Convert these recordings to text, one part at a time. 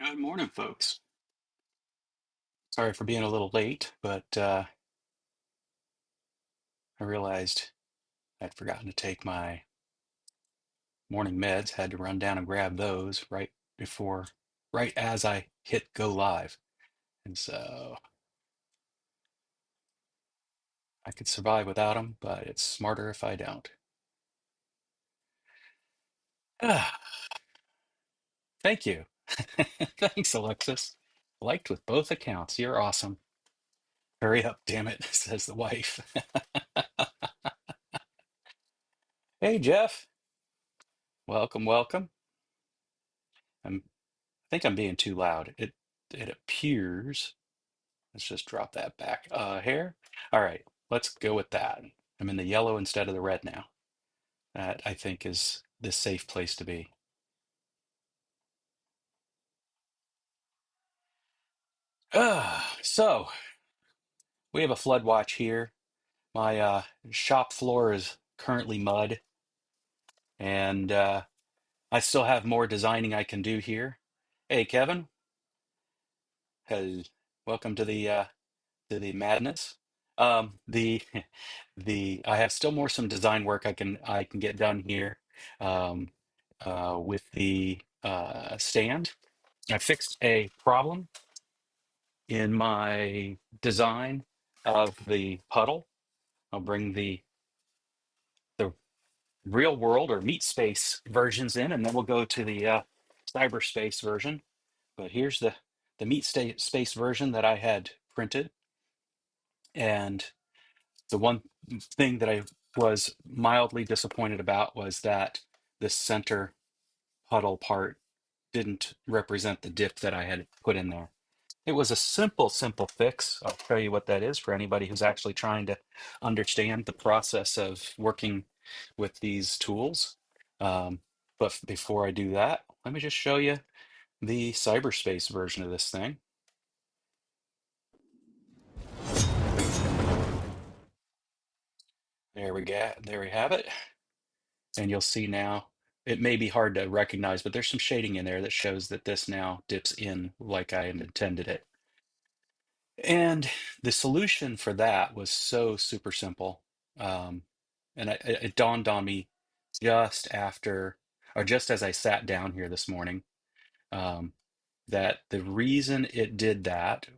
Good morning, folks. Sorry for being a little late, but I realized I'd forgotten to take my morning meds, had to run down and grab those right as I hit go live. And so I could survive without them, but it's smarter if I don't. Ah, thank you. Thanks, Alexis. Liked with both accounts. You're awesome. Hurry up, damn it, says the wife. Hey, Jeff. Welcome, welcome. I think I'm being too loud. It appears. Let's just drop that back. Here. All right, let's go with that. I'm in the yellow instead of the red now. That I think is the safe place to be. So we have a flood watch here. My shop floor is currently mud, and I still have more designing I can do here. Hey, Kevin. Hey, welcome to the madness. The the I have still more some design work I can get done here um, with the stand. I fixed a problem in my design of the puddle. I'll bring the real world or meat space versions in, and then we'll go to the cyberspace version. But here's the space version that I had printed, and the one thing that I was mildly disappointed about was that the center puddle part didn't represent the dip that I had put in there. It was a simple fix. I'll tell you what that is for anybody who's actually trying to understand the process of working with these tools. Um, but before I do that, let me just show you the cyberspace version of this thing. There we go. There we have it. And you'll see now, it may be hard to recognize, but there's some shading in there that shows that this now dips in like I had intended it. And the solution for that was so super simple. Um, and it dawned on me just after, or just as I sat down here this morning, um, that the reason it did that,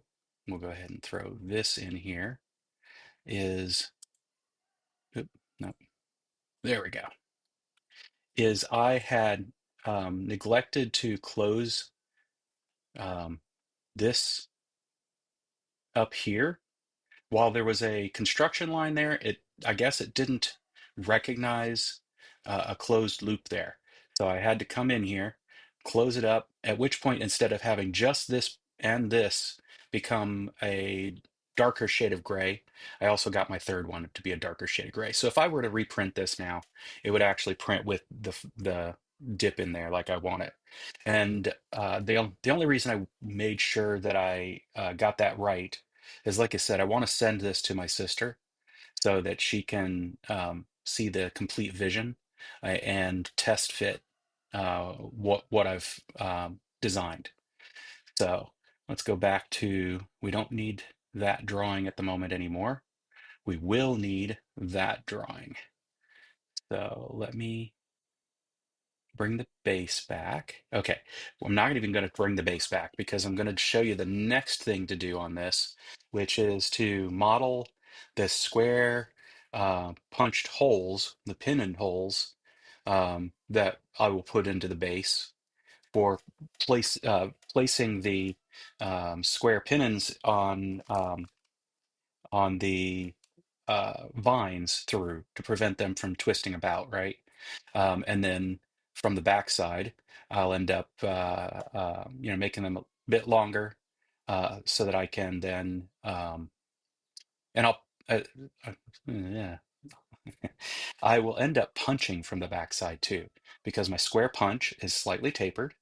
we'll go ahead and throw this in here, is, oop, no, there we go, is I had neglected to close um, this up here. While there was a construction line there, I guess it didn't recognize a closed loop there. So I had to come in here, close it up, at which point, instead of having just this and this become a darker shade of gray, I also got my third one to be a darker shade of gray. So if I were to reprint this now, it would actually print with the dip in there like I want it. And the only reason I made sure that I got that right is, like I said, I want to send this to my sister so that she can see the complete vision and test fit what I've designed. So let's go back to, we don't need that drawing at the moment anymore. We will need that drawing. So let me bring the base back. Okay, well, I'm not even going to bring the base back because I'm going to show you the next thing to do on this, which is to model the square punched holes, the pin and holes that I will put into the base for placing the square pinions on the vines through to prevent them from twisting about, right? And then from the backside, I'll end up, making them a bit longer so that I can then, and uh, yeah, I will end up punching from the backside too, because my square punch is slightly tapered.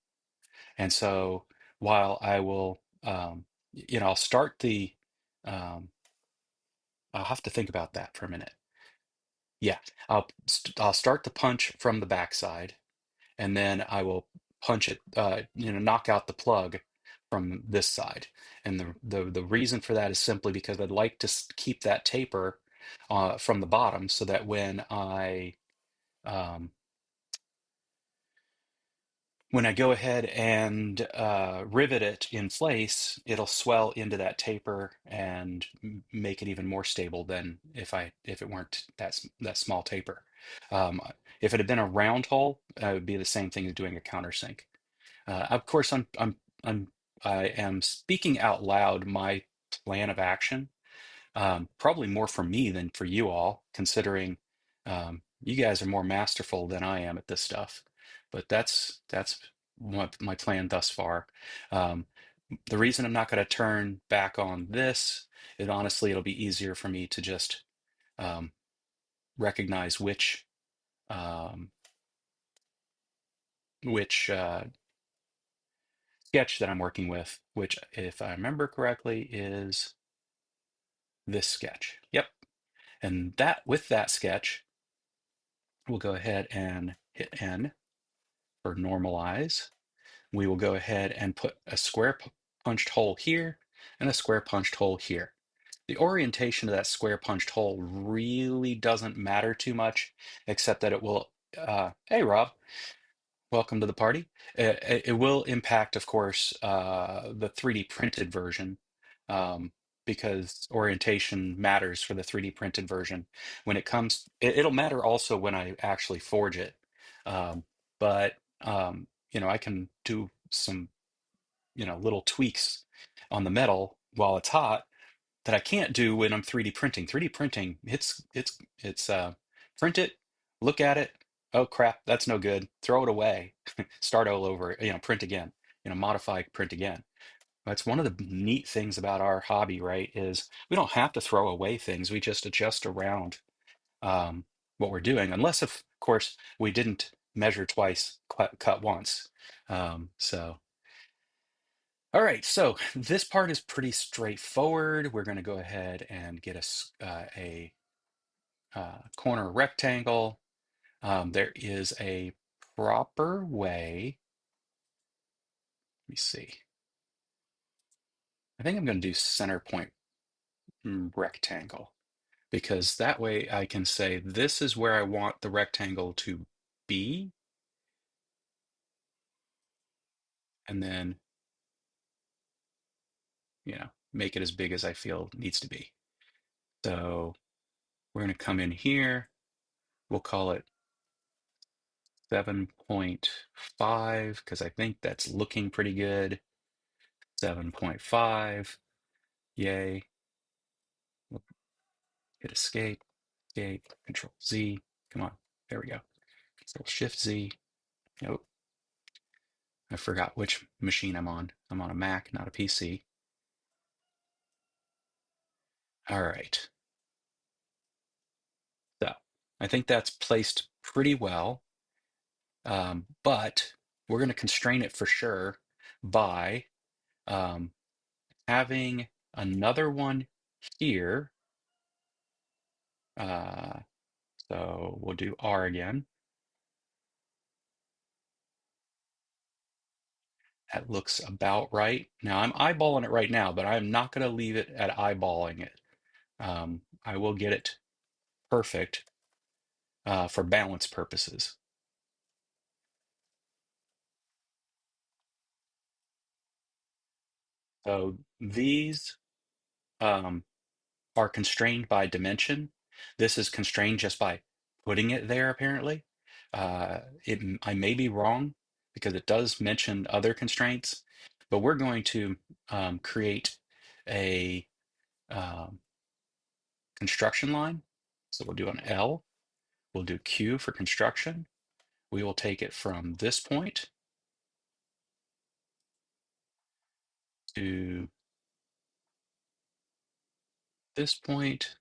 And so while I will, I'll start um, I'll have to think about that for a minute. Yeah, I'll start the punch from the backside, and then I will punch it, knock out the plug from this side. And the reason for that is simply because I'd like to keep that taper from the bottom so that um, when I go ahead and rivet it in place, it'll swell into that taper and make it even more stable than if it weren't that small taper. Um, if it had been a round hole, it would be the same thing as doing a countersink. Of course, I am speaking out loud my plan of action, probably more for me than for you all, considering you guys are more masterful than I am at this stuff. But that's what my plan thus far. Um, the reason I'm not going to turn back on this is honestly, it'll be easier for me to just um, recognize um, which sketch that I'm working with, which, if I remember correctly, is this sketch. Yep. And that with that sketch, we'll go ahead and hit N for normalize. We will go ahead and put a square punched hole here and a square punched hole here. The orientation of that square punched hole really doesn't matter too much, except that it will, hey Rob, welcome to the party. It will impact, of course, the 3D printed version, because orientation matters for the 3D printed version. When it comes, it'll matter also when I actually forge it. But I can do some, little tweaks on the metal while it's hot that I can't do when I'm 3D printing. 3D printing, it's print it, look at it, oh crap, that's no good, throw it away, start all over, print again, modify, print again. That's one of the neat things about our hobby, right? Is we don't have to throw away things. We just adjust around um, what we're doing, unless of course we didn't measure twice, cut once. So. All right, so this part is pretty straightforward. We're going to go ahead and get a corner rectangle. There is a proper way. Let me see. I think I'm going to do center point rectangle, because that way I can say this is where I want the rectangle to be, and then, make it as big as I feel it needs to be. So we're going to come in here. We'll call it 7.5, because I think that's looking pretty good. 7.5, yay. We'll hit escape, Control Z. Come on, there we go. Control Shift Z. Nope, I forgot which machine I'm on. I'm on a Mac, not a PC. All right. So I think that's placed pretty well, but we're going to constrain it for sure by um, having another one here. So we'll do R again. That looks about right. Now I'm eyeballing it right now, but I'm not going to leave it at eyeballing it. I will get it perfect for balance purposes. So these um, are constrained by dimension. This is constrained just by putting it there, apparently. I may be wrong, because it does mention other constraints, but we're going to create a um, construction line. So we'll do an L, we'll do Q for construction. We will take it from this point to this point,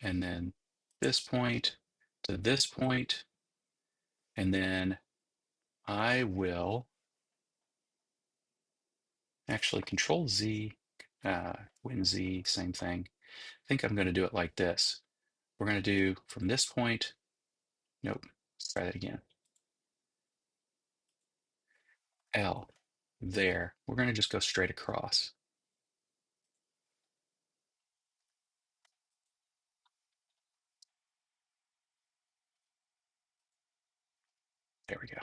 and then this point to this point, and then I will actually Control Z, Win Z, same thing. I think I'm going to do it like this. We're going to do from this point, nope, let's try that again. L, there. We're going to just go straight across. There we go.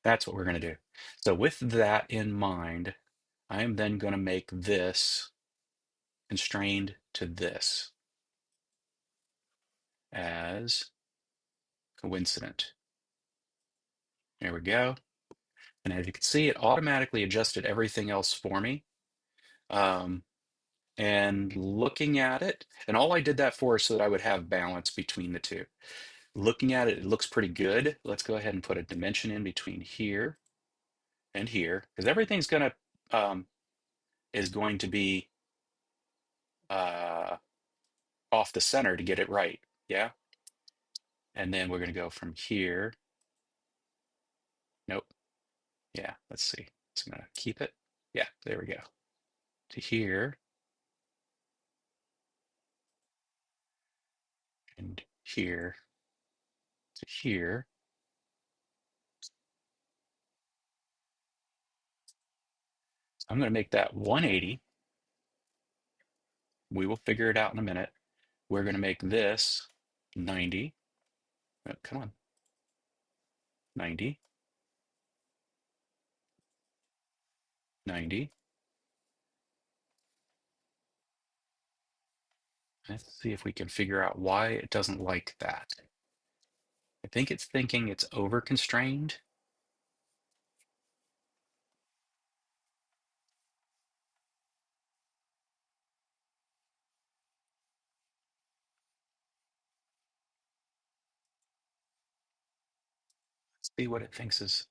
That's what we're going to do. So with that in mind, I am then going to make this constrained to this as coincident. There we go. And as you can see, it automatically adjusted everything else for me. Um, and looking at it, and all I did that for is so that I would have balance between the two. Looking at it, it looks pretty good. Let's go ahead and put a dimension in between here and here, because everything's is going to be uh, off the center to get it right. Yeah. And then we're going to go from here. Nope. Yeah. Let's see. So I'm going to keep it. Yeah. There we go. To here and here to here. I'm going to make that 180. We will figure it out in a minute. We're going to make this 90. Oh, come on. 90. 90. Let's see if we can figure out why it doesn't like that. I think it's thinking it's over constrained. Let's see what it thinks is.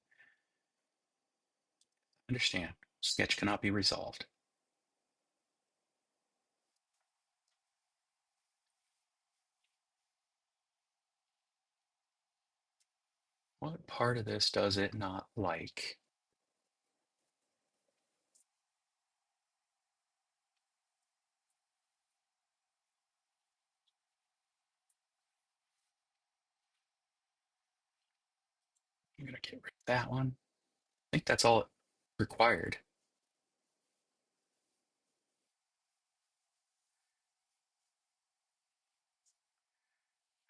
Understand. Sketch cannot be resolved. What part of this does it not like? I'm going to get rid of that one. I think that's all it required.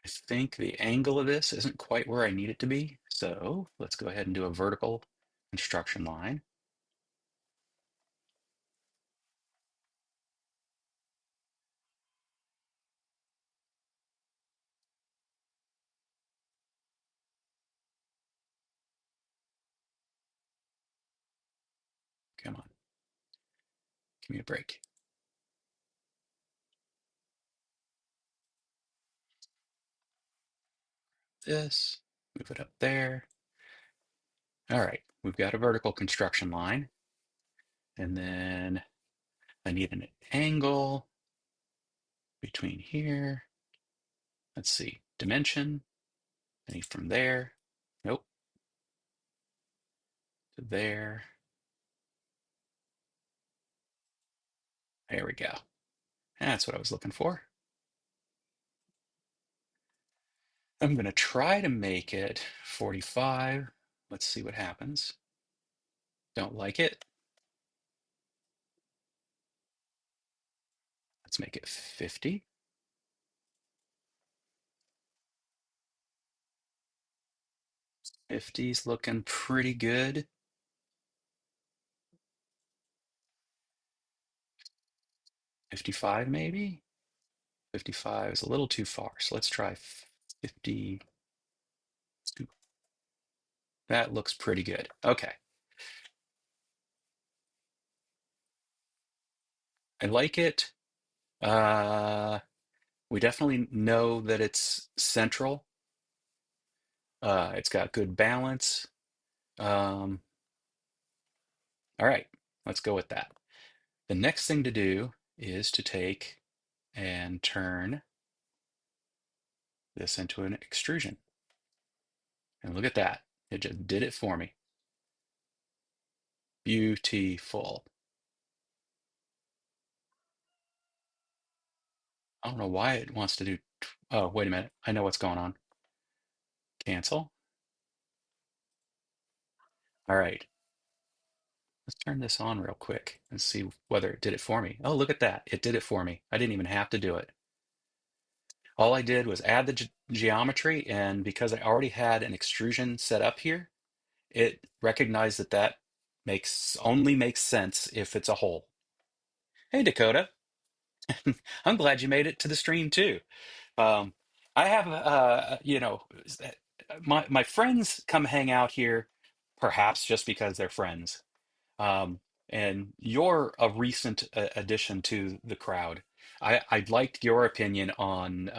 I think the angle of this isn't quite where I need it to be. So let's go ahead and do a vertical construction line. Come on. Give me a break. This, move it up there. All right, we've got a vertical construction line. And then I need an angle between here. Let's see, dimension. I need from there. Nope. To there. There we go. That's what I was looking for. I'm going to try to make it 45. Let's see what happens. Don't like it. Let's make it 50. 50's looking pretty good. 55 maybe? 55 is a little too far. So let's try 50. That looks pretty good. Okay. I like it. We definitely know that it's central. It's got good balance. All right, let's go with that. The next thing to do is to take and turn this into an extrusion. And look at that. It just did it for me. Beautiful. I don't know why it wants to do. Oh, wait a minute. I know what's going on. Cancel. All right. Turn this on real quick and see whether it did it for me. Oh, look at that. It did it for me. I didn't even have to do it. All I did was add the geometry, and because I already had an extrusion set up here, it recognized that that only makes sense if it's a hole. Hey, Dakota. I'm glad you made it to the stream too. Um, I have, my friends come hang out here, perhaps just because they're friends. Um, and you're a recent addition to the crowd. I'd like your opinion on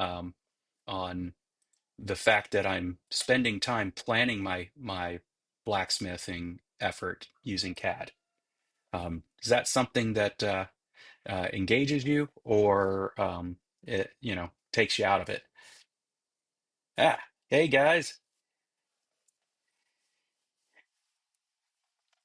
the fact that I'm spending time planning my blacksmithing effort using CAD. Is that something that engages you, or it takes you out of it? Ah, hey guys.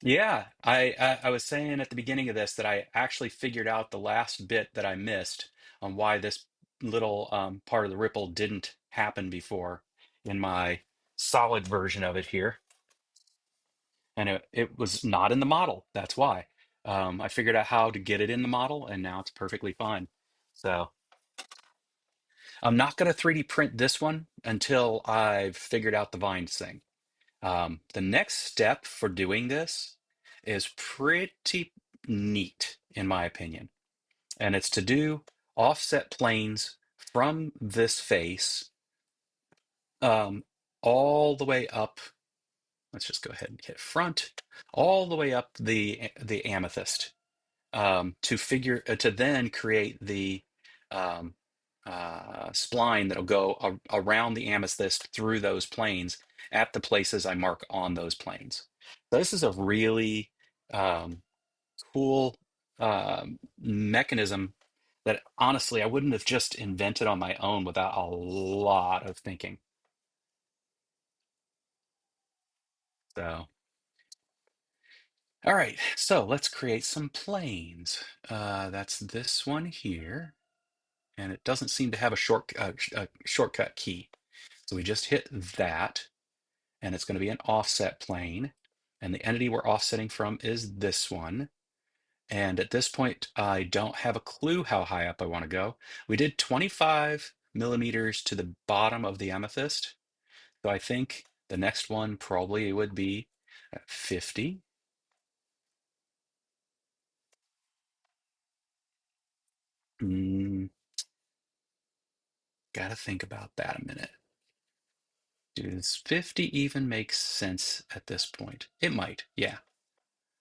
Yeah, I was saying at the beginning of this that I actually figured out the last bit that I missed on why this little part of the ripple didn't happen before in my solid version of it here. And it was not in the model. That's why. I figured out how to get it in the model, and now it's perfectly fine. So I'm not going to 3D print this one until I've figured out the vines thing. The next step for doing this is pretty neat, in my opinion, and it's to do offset planes from this face um, all the way up. Let's just go ahead and hit front, all the way up the amethyst to then create the um, spline that'll go around the amethyst through those planes at the places I mark on those planes. So this is a really um, cool mechanism that honestly I wouldn't have just invented on my own without a lot of thinking. So, all right, so let's create some planes. That's this one here. And it doesn't seem to have a shortcut key. So we just hit that, and it's going to be an offset plane. And the entity we're offsetting from is this one. And at this point, I don't have a clue how high up I want to go. We did 25 millimeters to the bottom of the amethyst. So I think the next one probably would be 50. Mm, Gotta think about that a minute. Does 50 even make sense at this point? It might, yeah.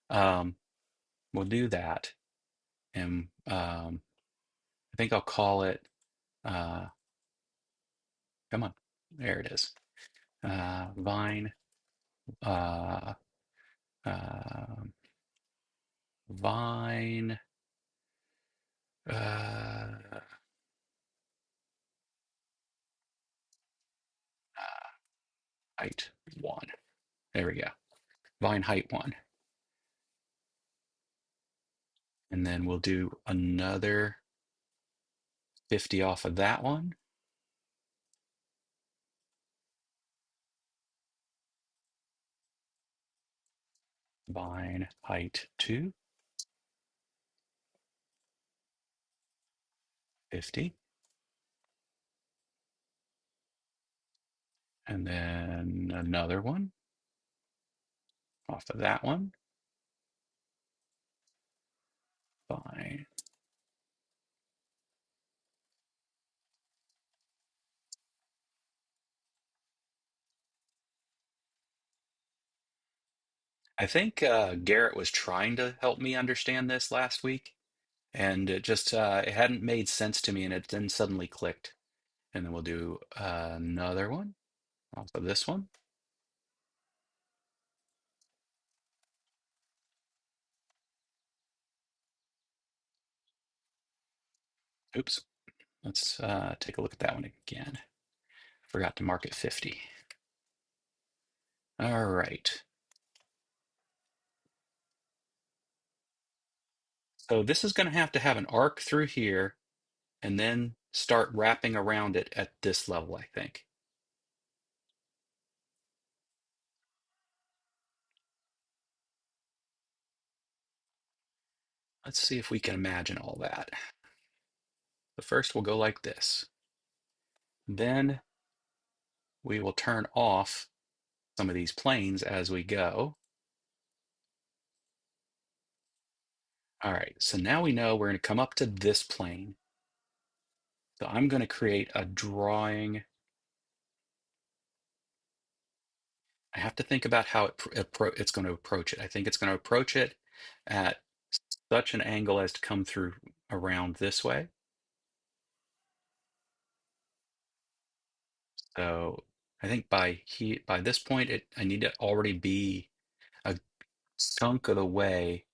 Um, we'll do that. And I think I'll call it, uh, come on, there it is. Vine, uh, uh, Vine, uh, height one. There we go. Vine height one. And then we'll do another 50 off of that one. Vine height two, 50. And then another one off of that one. Vine. I think Garrett was trying to help me understand this last week, and it hadn't made sense to me, and it then suddenly clicked. And then we'll do another one off of this one. Oops. Let's take a look at that one again. Forgot to mark it 50. All right. So this is going to have an arc through here and then start wrapping around it at this level, I think. let's see if we can imagine all that. The first will go like this. Then we will turn off some of these planes as we go. All right, so now we know we're going to come up to this plane. So I'm going to create a drawing. I have to think about how it's going to approach it. I think it's going to approach it at such an angle as to come through around this way. So I think by this point, I need to already be a chunk of the way.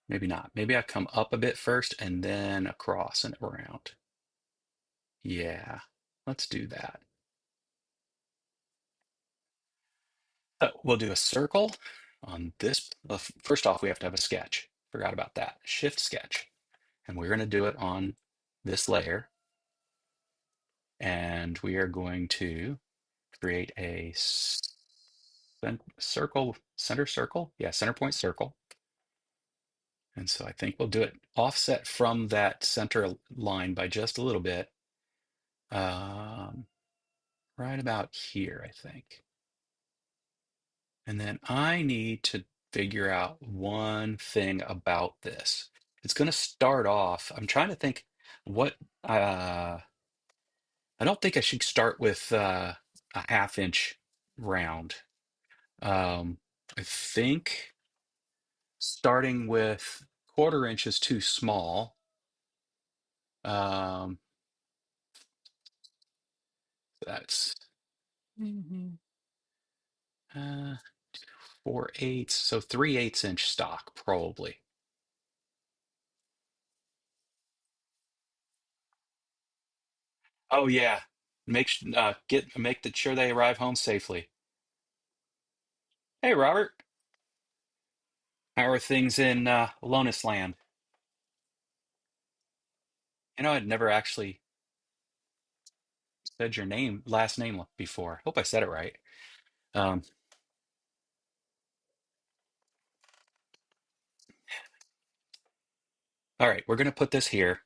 Maybe not. Maybe I come up a bit first and then across and around. Yeah, let's do that. We'll do a circle on this. First off, we have to have a sketch. Forgot about that. Shift sketch. And we're going to do it on this layer. And we are going to create a circle, center circle. Yeah, center point circle. And so I think we'll do it offset from that center line by just a little bit. Right about here, I think. And then I need to figure out one thing about this. It's going to start off, I'm trying to think what, I don't think I should start with a 1/2 inch round. Um, I think starting with 1/4 inch is too small. Um, that's uh, 4/8, so 3/8 inch stock probably. Oh yeah, make sure they arrive home safely. Hey Robert, how are things in Lonis land? You know, I'd never actually said your last name before. Hope I said it right. Um, all right, we're going to put this here.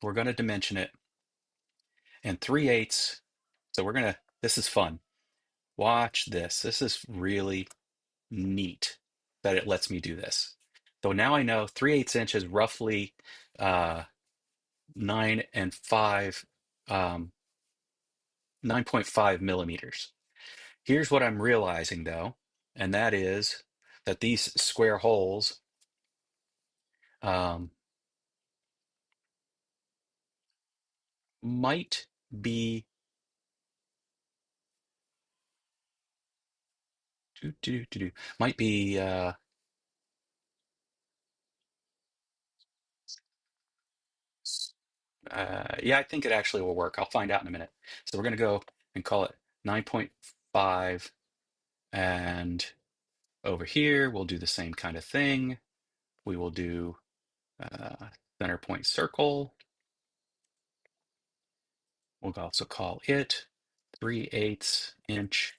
We're going to dimension it, and 3/8. So this is fun. Watch this. This is really neat that it lets me do this. So now I know 3/8 inch is roughly uh, um, 9.5 millimeters. Here's what I'm realizing though, and that is that these square holes um, might be might be yeah, I think it actually will work. I'll find out in a minute. So we're going to go and call it 9.5, and over here we'll do the same kind of thing. We will do uh, center point circle. We'll also call it 3/8 inch.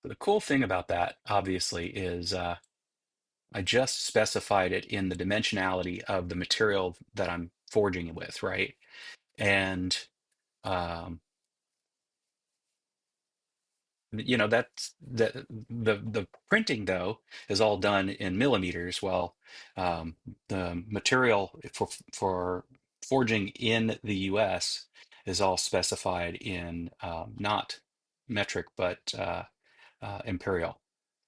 The cool thing about that, obviously, is I just specified it in the dimensionality of the material that I'm forging it with, right? And um, that's the printing though is all done in millimeters. Well, the material for forging in the US is all specified in not metric but imperial.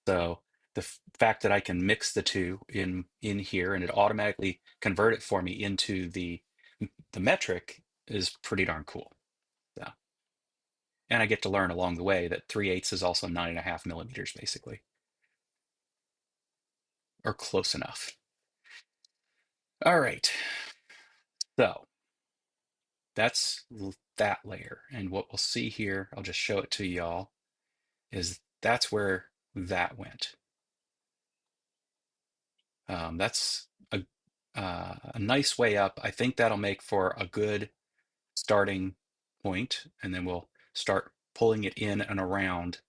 So the fact that I can mix the two in here and it automatically convert it for me into the metric is pretty darn cool. So, and I get to learn along the way that 3/8 is also 9.5 millimeters, basically, or close enough. All right, so that's that layer. And what we'll see here, I'll just show it to y'all, is that's where that went. That's a nice way up. I think that'll make for a good starting point, and then we'll start pulling it in and around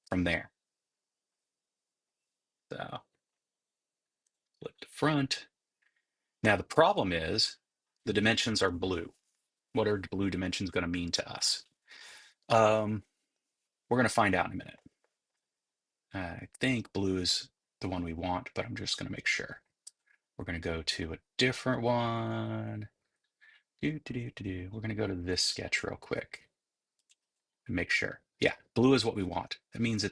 from there. So flip to front. Now the problem is the dimensions are blue. What are blue dimensions going to mean to us? Um, we're going to find out in a minute. I think blue is the one we want, but I'm just going to make sure. We're going to go to a different one. We're going to go to this sketch real quick and make sure. Yeah, blue is what we want. That means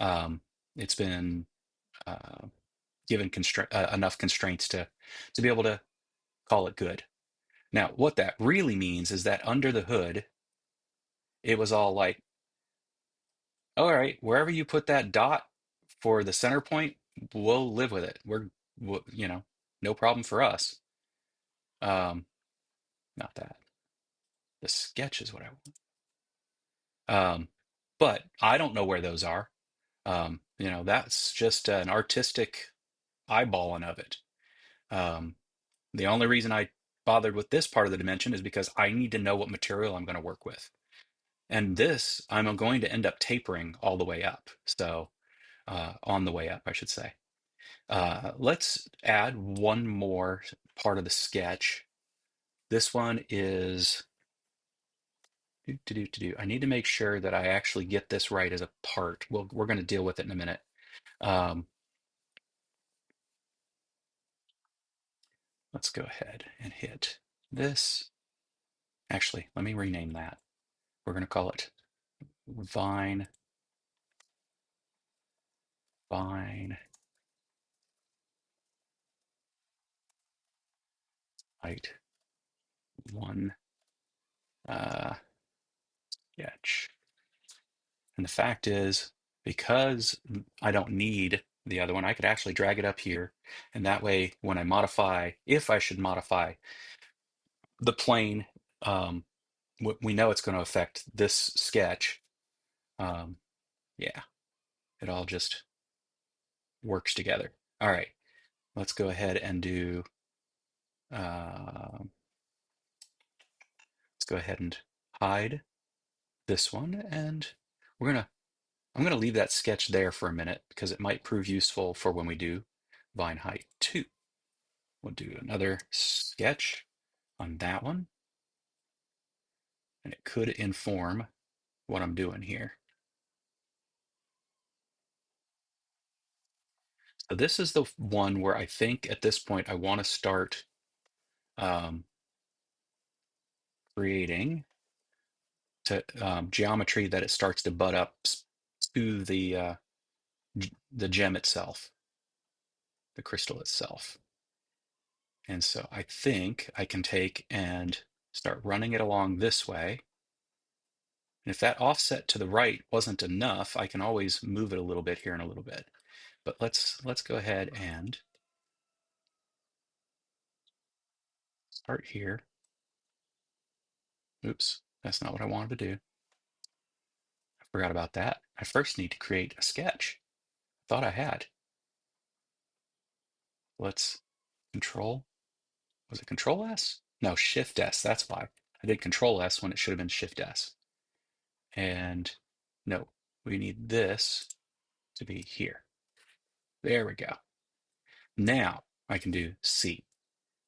um, it's been uh, given enough constraints to be able to call it good. Now, what that really means is that under the hood, it was all like, all right, wherever you put that dot for the center point, we'll live with it. You know, no problem for us. Um, Not that. The sketch is what I want. But I don't know where those are. You know, that's just an artistic eyeballing of it. Um, the only reason I bothered with this part of the dimension is because I need to know what material I'm going to work with. And this, I'm going to end up tapering all the way up. So, on the way up, I should say. Let's add one more part of the sketch. This one is, I need to make sure that I actually get this right as a part. We're going to deal with it in a minute. Um, let's go ahead and hit this. Actually, let me rename that. We're going to call it Vine Height 1 sketch. And the fact is, because I don't need the other one, I could actually drag it up here. And that way, when I modify, if I should modify the plane, we know it's going to affect this sketch. Um, yeah, it all just works together. All right, let's go ahead and do, let's go ahead and hide this one. And I'm gonna leave that sketch there for a minute because it might prove useful for when we do vine height 2. We'll do another sketch on that one, and it could inform what I'm doing here. So this is the one where I think at this point I want to start um, creating geometry that it starts to butt up to the gem itself, the crystal itself. And so I think I can take and start running it along this way. And if that offset to the right wasn't enough, I can always move it a little bit here in a little bit. But let's go ahead and start here. Oops, that's not what I wanted to do. I forgot about that. I first need to create a sketch. Thought I had. Let's control. Was it Control S? No, Shift S. That's why. I did Control S when it should have been Shift S. And no, we need this to be here. There we go. Now I can do C.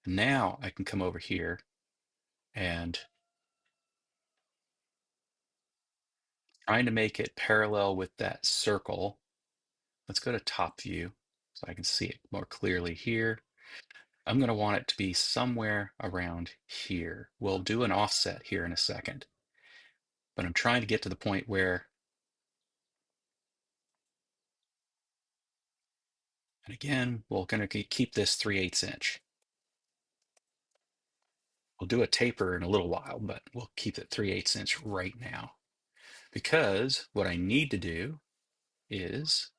Now I can come over here and trying to make it parallel with that circle. Let's go to top view so I can see it more clearly here. I'm going to want it to be somewhere around here. We'll do an offset here in a second, but I'm trying to get to the point where, and again, we're going to keep this 3/8 inch. We'll do a taper in a little while, but we'll keep it 3/8 inch right now because what I need to do is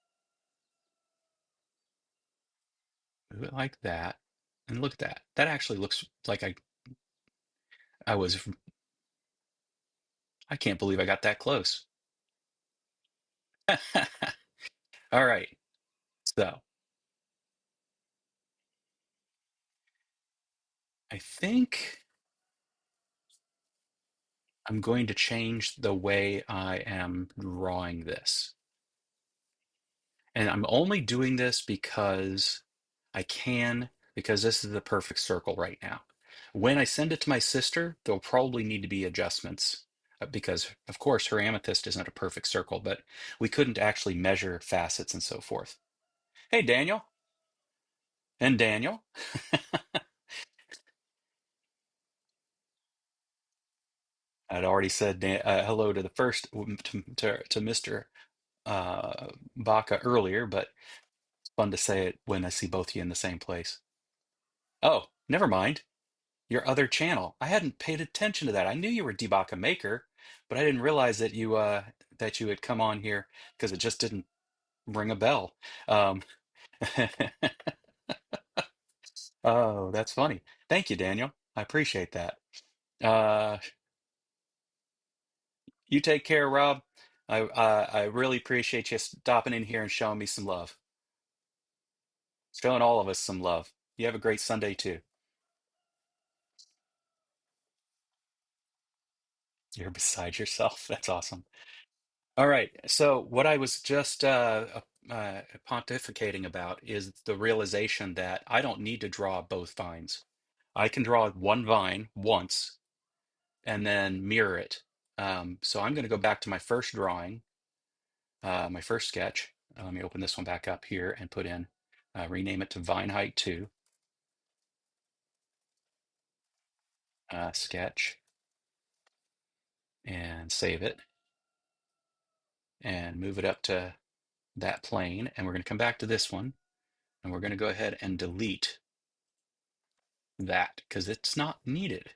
move it like that. And look at that. That actually looks like I was, I can't believe I got that close. All right. So I think I'm going to change the way I am drawing this. And I'm only doing this because I can, because this is the perfect circle right now. When I send it to my sister, there'll probably need to be adjustments because, of course, her amethyst isn't a perfect circle, but we couldn't actually measure facets and so forth. Hey, Daniel and Daniel. I'd already said hello to the first to Mr. Baca earlier, but it's fun to say it when I see both of you in the same place. Oh, never mind. Your other channel. I hadn't paid attention to that. I knew you were Debaka Maker, but I didn't realize that you had come on here because it just didn't ring a bell. Um, oh, that's funny. Thank you, Daniel. I appreciate that. Uh, you take care, Rob. I really appreciate you stopping in here and showing me some love, showing all of us some love. You have a great Sunday too. You're beside yourself. That's awesome. All right. So what I was just pontificating about is the realization that I don't need to draw both vines. I can draw one vine once and then mirror it. So I'm going to go back to my first drawing, my first sketch. Let me open this one back up here and put in, rename it to Vine Height 2, sketch, and save it and move it up to that plane. And we're going to come back to this one and we're going to go ahead and delete that because it's not needed.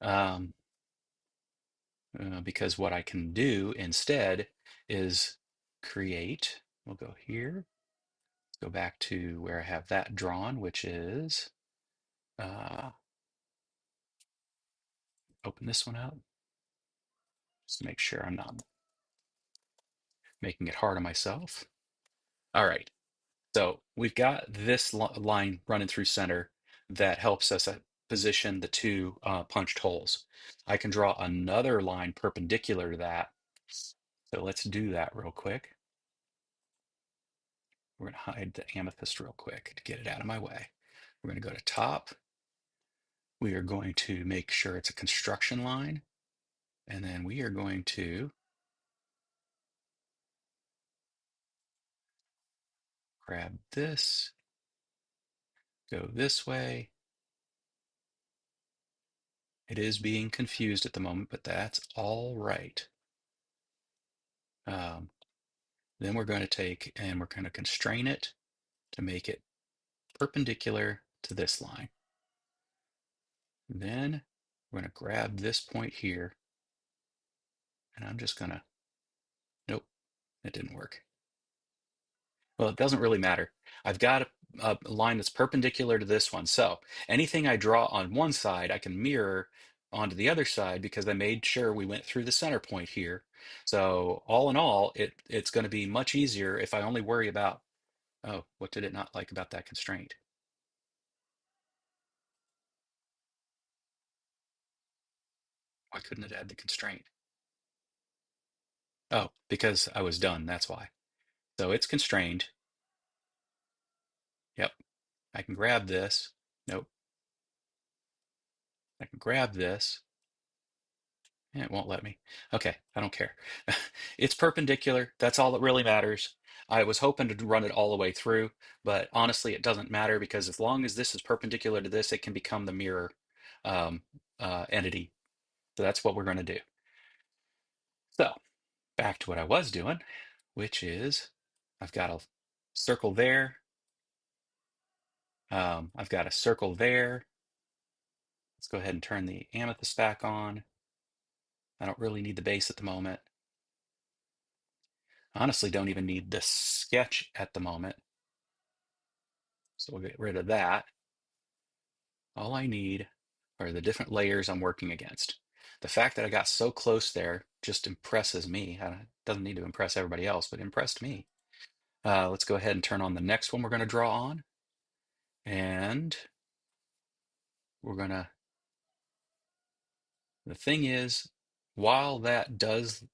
Um, because what I can do instead is create, we'll go here, let's go back to where I have that drawn, which is, uh, open this one up, just to make sure I'm not making it hard on myself. All right, so we've got this line running through center that helps us position the two punched holes. I can draw another line perpendicular to that. So let's do that real quick. We're going to hide the amethyst real quick to get it out of my way. We're going to go to top. We are going to make sure it's a construction line. And then we are going to grab this, go this way. It is being confused at the moment, but that's all right. Um, then we're going to take and we're going to constrain it to make it perpendicular to this line. Then we're going to grab this point here, and I'm just going to, nope, it didn't work. Well, it doesn't really matter. I've got a line that's perpendicular to this one. So anything I draw on one side, I can mirror onto the other side because I made sure we went through the center point here. So all in all, it's going to be much easier if I only worry about, oh, what did it not like about that constraint? Why couldn't it add the constraint? Oh, because I was done. That's why. So it's constrained. Yep. I can grab this. Nope. I can grab this. It won't let me. Okay, I don't care. It's perpendicular. That's all that really matters. I was hoping to run it all the way through, but honestly, it doesn't matter because as long as this is perpendicular to this, it can become the mirror um, entity. So that's what we're going to do. So back to what I was doing, which is I've got a circle there. I've got a circle there. Let's go ahead and turn the amethyst back on. I don't really need the base at the moment. Honestly, don't even need the sketch at the moment. So we'll get rid of that. All I need are the different layers I'm working against. The fact that I got so close there just impresses me. It doesn't need to impress everybody else, but impressed me. Let's go ahead and turn on the next one we're going to draw on. And we're going to, the thing is, while that does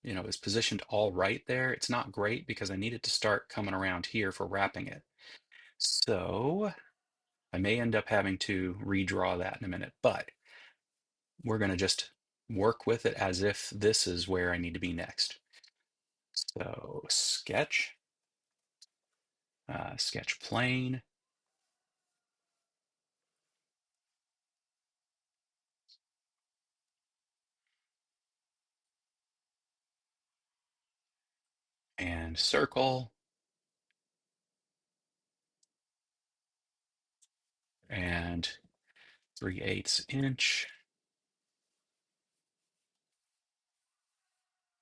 is positioned all right there. It's not great because I need it to start coming around here for wrapping it. So I may end up having to redraw that in a minute, but we're going to just work with it as if this is where I need to be next. So sketch, sketch plane, and circle, and 3/8 inch,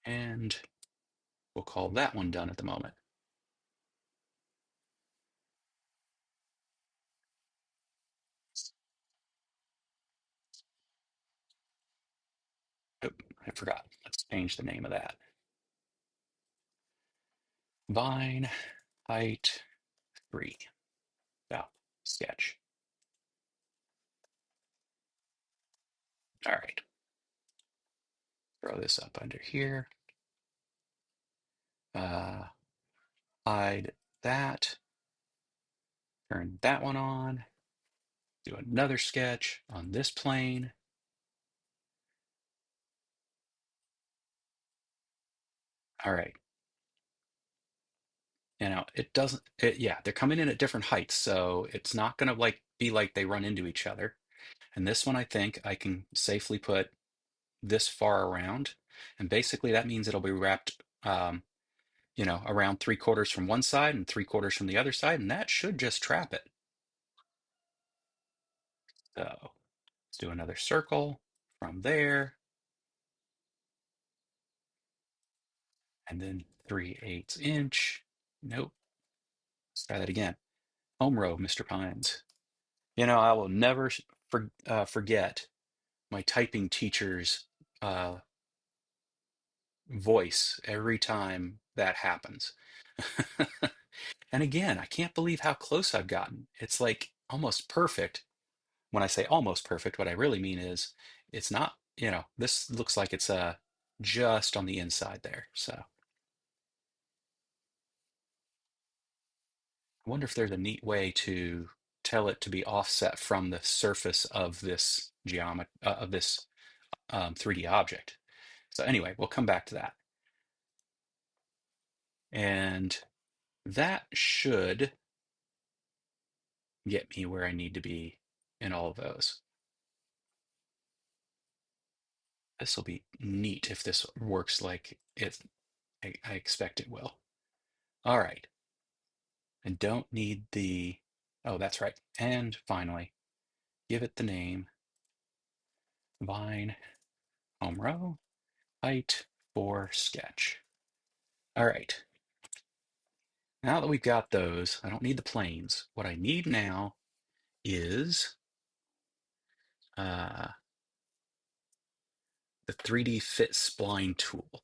and we'll call that one done at the moment. Oh, I forgot. Let's change the name of that. Vine height 3. Now, sketch. All right. Throw this up under here. Uh, hide that. Turn that one on. Do another sketch on this plane. All right. It doesn't, yeah, they're coming in at different heights, so it's not going to be like they run into each other. And this one, I think I can safely put this far around. And basically that means it'll be wrapped, around 3/4 from one side and 3/4 from the other side. And that should just trap it. So let's do another circle from there. And then 3/8 inch. Nope. Let's try that again. Home row, Mr. Pines. I will never forget my typing teacher's uh, voice every time that happens. And again, I can't believe how close I've gotten. It's like almost perfect. When I say almost perfect, what I really mean is it's not, this looks like it's just on the inside there. So I wonder if there's a neat way to tell it to be offset from the surface of this geometry, of this 3D object. So anyway, we'll come back to that. And that should get me where I need to be in all of those. This will be neat if this works like I expect it will. All right. I don't need the, oh, that's right. And finally, give it the name Vine Home Row Height for Sketch. All right. Now that we've got those, I don't need the planes. What I need now is uh, the 3D Fit Spline tool.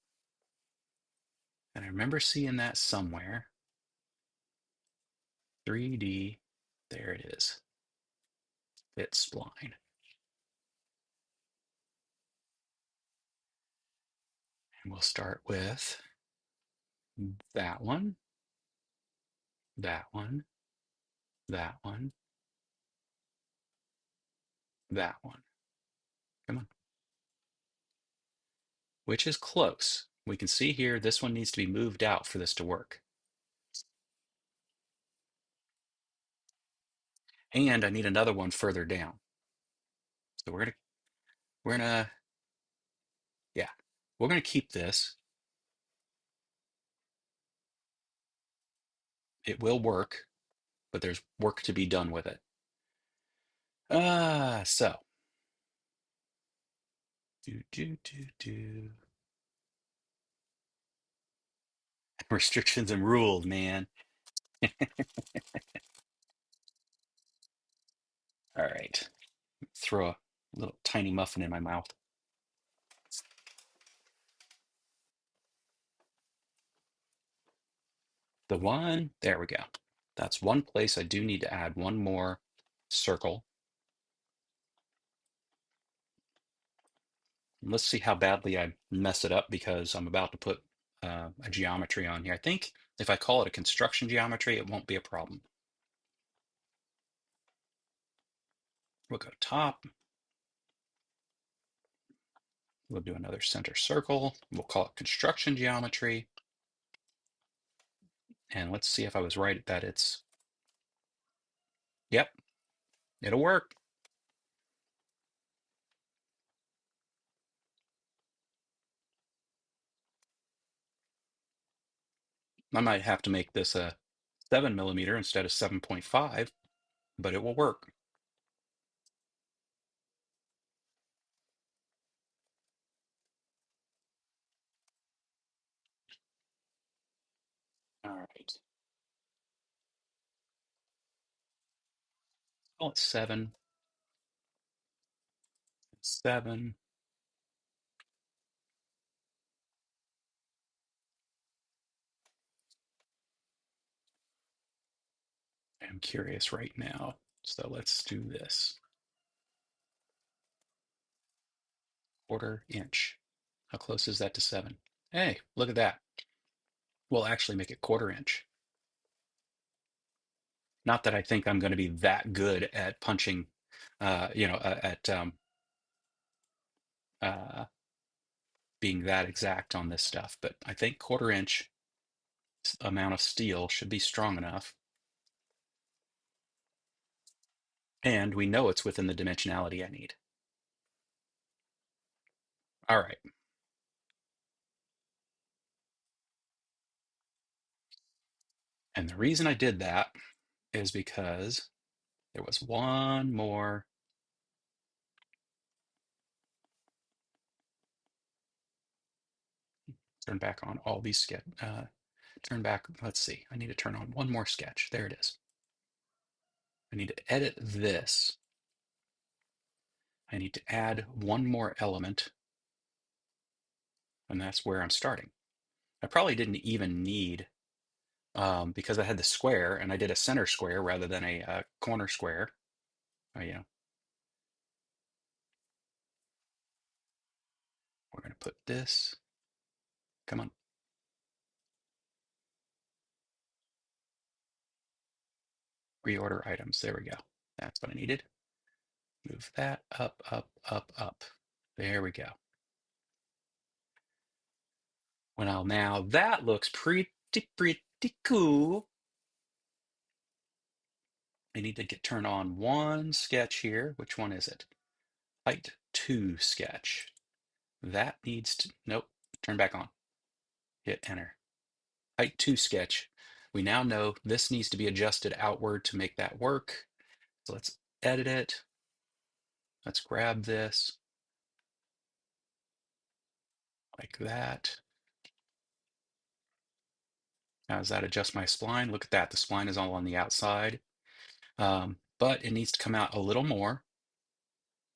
And I remember seeing that somewhere. 3D, there it is. Fit Spline. And we'll start with that one, that one, that one, that one. Come on. Which is close. We can see here, this one needs to be moved out for this to work. And I need another one further down. So yeah, we're gonna keep this. It will work, but there's work to be done with it. So do. Restrictions and rules, man. All right, throw a little tiny muffin in my mouth. There we go. That's one place I do need to add one more circle. Let's see how badly I mess it up because I'm about to put a geometry on here. I think if I call it a construction geometry, it won't be a problem. We'll go top. We'll do another center circle. We'll call it construction geometry. And let's see if I was right that it's, yep, it'll work. I might have to make this a 7 mm instead of 7.5, but it will work. All right. Call it 7, 7. I'm curious right now. So let's do this. 1/4 inch. How close is that to 7? Hey, look at that. We'll actually make it 1/4 inch. Not that I think I'm going to be that good at punching, at uh, being that exact on this stuff, but I think 1/4 inch amount of steel should be strong enough. And we know it's within the dimensionality I need. All right. And the reason I did that is because there was one more. Turn back on all these sketch. Turn back. Let's see. I need to turn on one more sketch. There it is. I need to edit this. I need to add one more element, and that's where I'm starting. I probably didn't even need, because I had the square and I did a center square rather than a corner square. We're going to put this. Come on. Reorder items. There we go. That's what I needed. Move that up, up, up, up. There we go. Well, now that looks pretty cool. I need to turn on one sketch here. Which one is it? Height 2 sketch. That needs to, nope, turn back on. Hit enter. Height 2 sketch. We now know this needs to be adjusted outward to make that work. So let's edit it. Let's grab this like that. Now does that adjust my spline? Look at that. The spline is all on the outside. But it needs to come out a little more,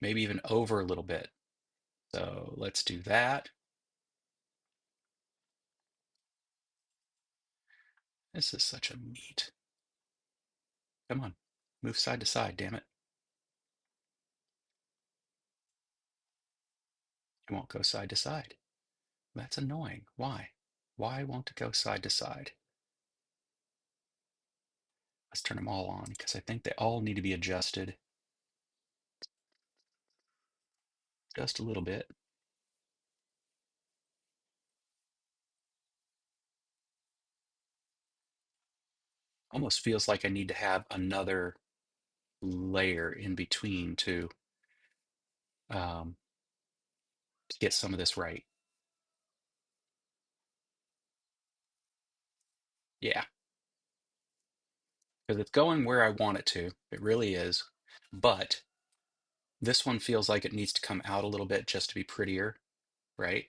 maybe even over a little bit. So let's do that. This is such a neat. Come on, move side to side, damn it. It won't go side to side. That's annoying. Why? Why won't it go side to side? Let's turn them all on because I think they all need to be adjusted just a little bit. Almost feels like I need to have another layer in between to get some of this right. Yeah, because it's going where I want it to. It really is. But this one feels like it needs to come out a little bit just to be prettier, right?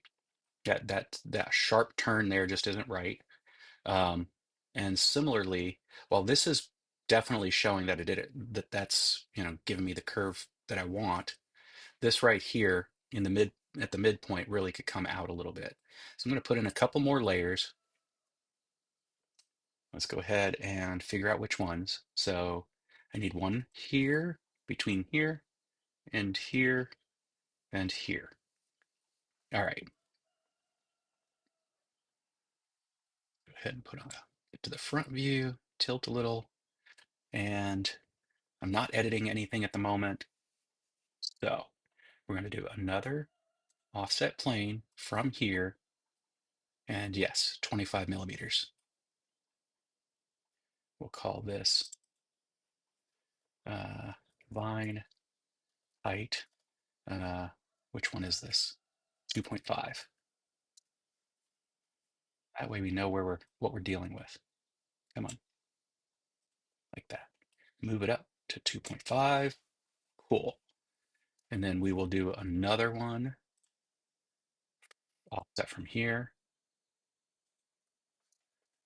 That sharp turn there just isn't right. Um, and similarly, while this is definitely showing that it did it, that's giving me the curve that I want. This right here in the mid at the midpoint really could come out a little bit. So I'm going to put in a couple more layers. Let's go ahead and figure out which ones. So I need one here, between here and here and here. All right, go ahead and get to the front view, tilt a little, and I'm not editing anything at the moment. So we're going to do another offset plane from here. And yes, 25 millimeters. We'll call this vine height. Which one is this? 2.5. That way we know what we're dealing with. Come on, like that. Move it up to 2.5. Cool. And then we will do another one offset from here.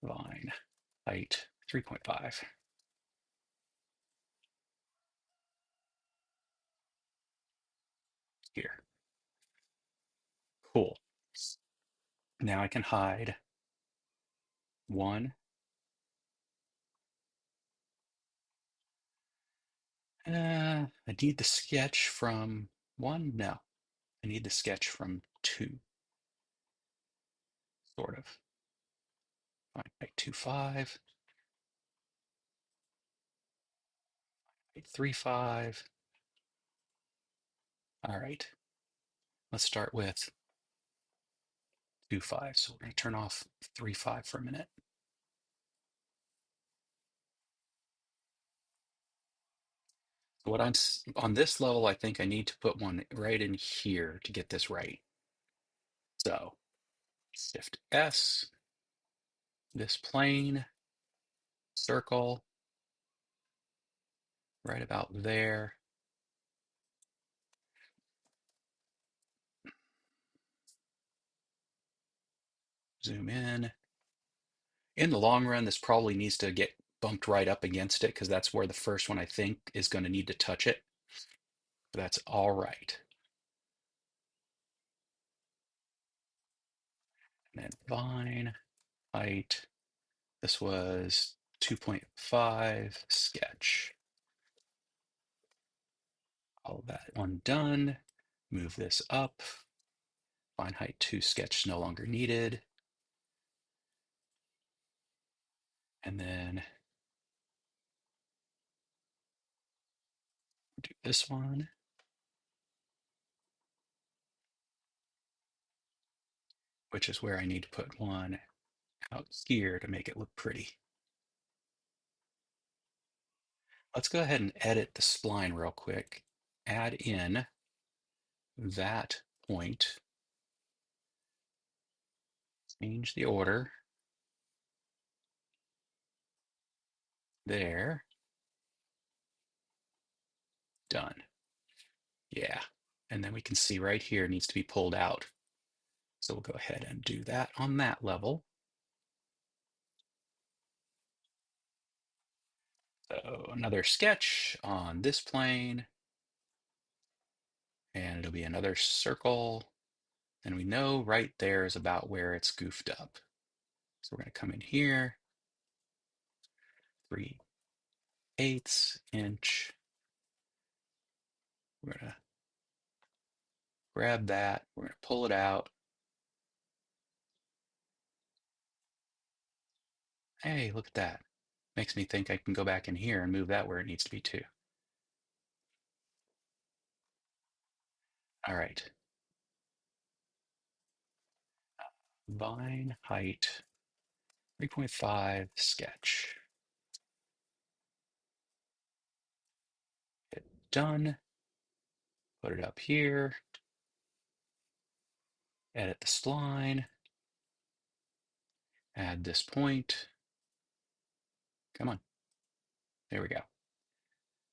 Vine height 3.5. Here. Cool. Now I can hide one. I need the sketch from one. No, I need the sketch from two, sort of. Fine, height 2.5, height 3.5. All right, let's start with 2.5. So we're going to turn off 3.5 for a minute. What I'm on this level, I think I need to put one right in here to get this right. So Shift S, this plane, circle, right about there. Zoom in. In the long run, this probably needs to get bumped right up against it because that's where the first one I think is going to need to touch it. But that's all right. And then vine height. This was 2.5 sketch. All that one done. Move this up. Vine height 2 sketch no longer needed. And then do this one, which is where I need to put one out here to make it look pretty. Let's go ahead and edit the spline real quick. Add in that point. Change the order. There. Done. Yeah. And then we can see right here it needs to be pulled out. So we'll go ahead and do that on that level. So another sketch on this plane. And it'll be another circle. And we know right there is about where it's goofed up. So we're going to come in here. 3/8 inch. We're going to grab that. We're going to pull it out. Hey, look at that. Makes me think I can go back in here and move that where it needs to be too. All right. Vine height 3.5 sketch. Hit done. Put it up here. Edit the spline. Add this point. Come on. There we go.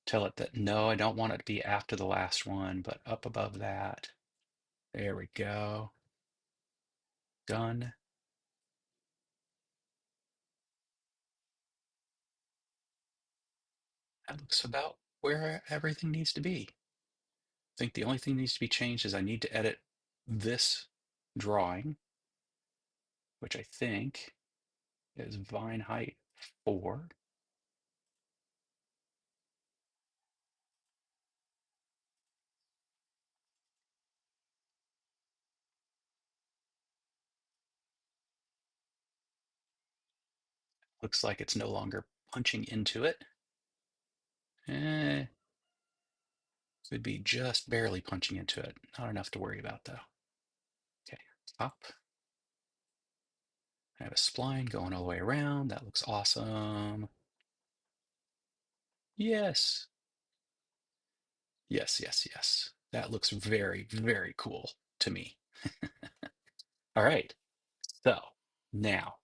Tell it that no, I don't want it to be after the last one, but up above that. There we go. Done. That looks about where everything needs to be. I think the only thing that needs to be changed is I need to edit this drawing, which I think is vine height 4. Looks like it's no longer punching into it. Eh, could be just barely punching into it. Not enough to worry about though. Okay, top. I have a spline going all the way around. That looks awesome. Yes. Yes, yes, yes. That looks very, very cool to me. All right. So now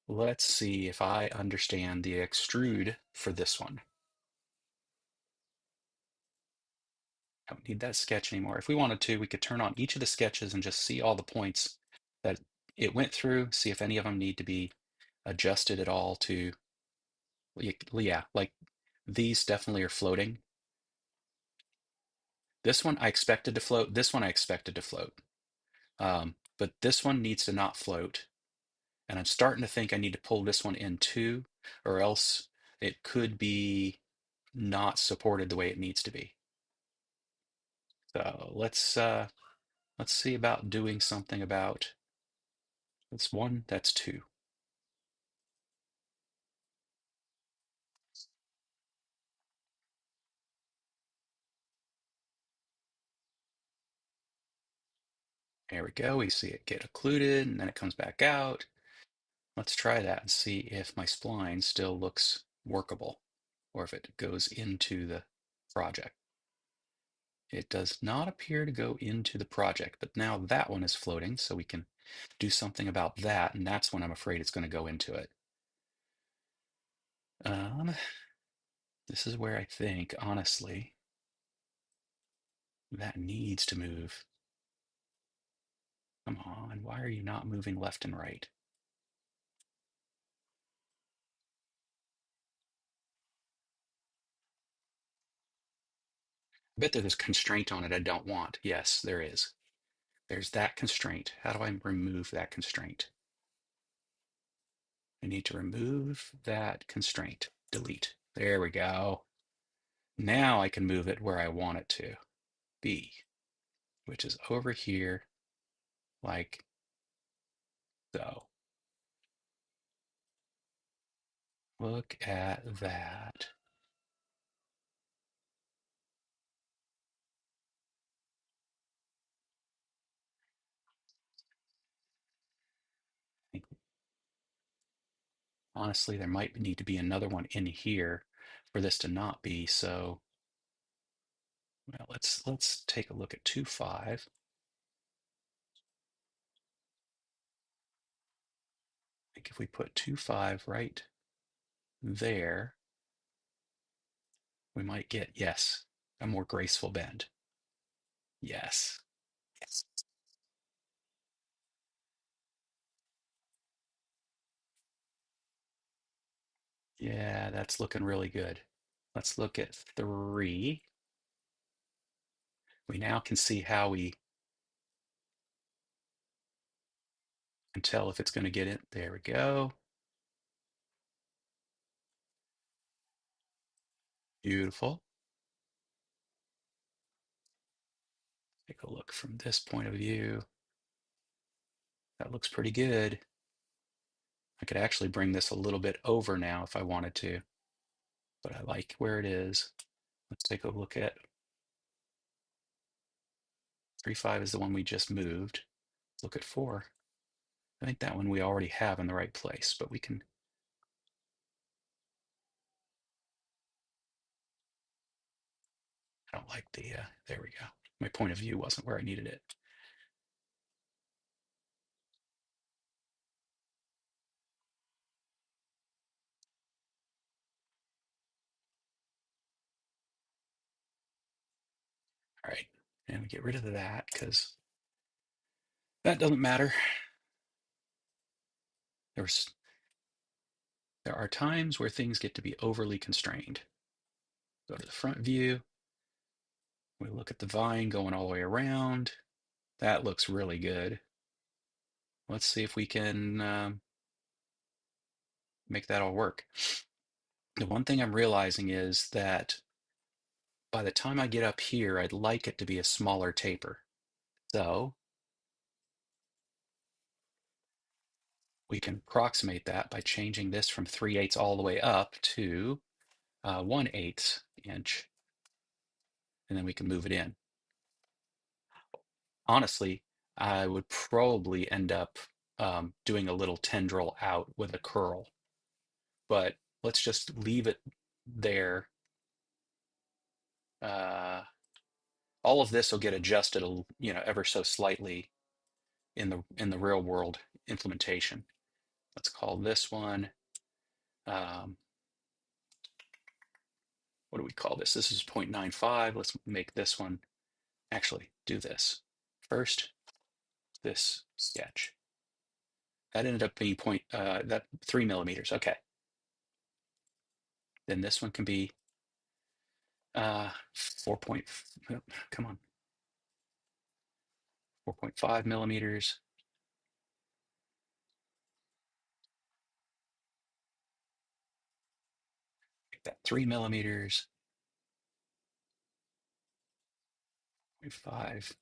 let's see if I understand the extrude for this one. I don't need that sketch anymore. If we wanted to, we could turn on each of the sketches and just see all the points that it went through, see if any of them need to be adjusted at all to, yeah, like these definitely are floating. This one I expected to float. This one I expected to float. But this one needs to not float. And I'm starting to think I need to pull this one in too, or else it could be not supported the way it needs to be. So let's see about doing something about that's one, that's two. There we go. We see it get occluded and then it comes back out. Let's try that and see if my spline still looks workable or if it goes into the project. It does not appear to go into the project, but now that one is floating, so we can do something about that, and that's when I'm afraid it's going to go into it. Um, this is where I think, honestly, that needs to move. Come on, why are you not moving left and right? I bet there's constraint on it I don't want. Yes, there is. There's that constraint. How do I remove that constraint? I need to remove that constraint. Delete. There we go. Now I can move it where I want it to be, which is over here like so. Look at that. I think, honestly, there might need to be another one in here for this to not be so. Well, let's take a look at 2.5. I think if we put 2.5 right there, we might get, yes, a more graceful bend. Yes. Yes. Yeah, that's looking really good. Let's look at 3. We now can see how we can tell if it's going to get it. There we go. Beautiful. Take a look from this point of view. That looks pretty good. I could actually bring this a little bit over now if I wanted to, but I like where it is. Let's take a look at 3.5 is the one we just moved. Look at 4. I think that one we already have in the right place, but we can. I don't like the, there we go. My point of view wasn't where I needed it. All right, and we get rid of that because that doesn't matter. There's, there are times where things get to be overly constrained. Go to the front view. We look at the vine going all the way around. That looks really good. Let's see if we can make that all work. The one thing I'm realizing is that by the time I get up here, I'd like it to be a smaller taper. So we can approximate that by changing this from 3/8 all the way up to 1/8 inch, and then we can move it in. Honestly, I would probably end up doing a little tendril out with a curl, but let's just leave it there. Uh, all of this will get adjusted, ever so slightly in the real world implementation. Let's call this one. Um, what do we call this? This is 0.95. Let's make this one. Actually, do this first. This sketch that ended up being that 3 millimeters. Okay, then this one can be 4 point. Come on, 4.5 millimeters. Make that 3 millimeters. 0.5.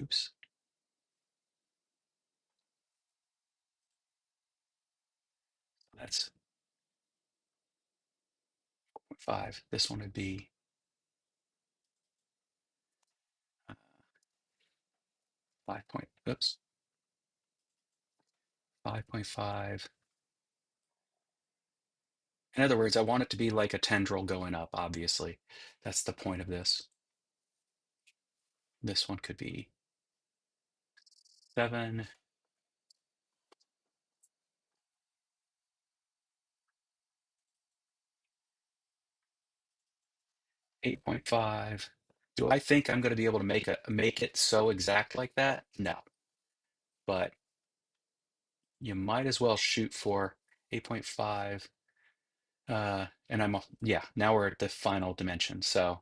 Oops. That's 0.5. This one would be 5 point. Oops. 5.5. In other words, I want it to be like a tendril going up, obviously. That's the point of this. This one could be 7. 8.5. Do I think I'm going to be able to make it so exact like that? No. But you might as well shoot for 8.5. And yeah, now we're at the final dimension. So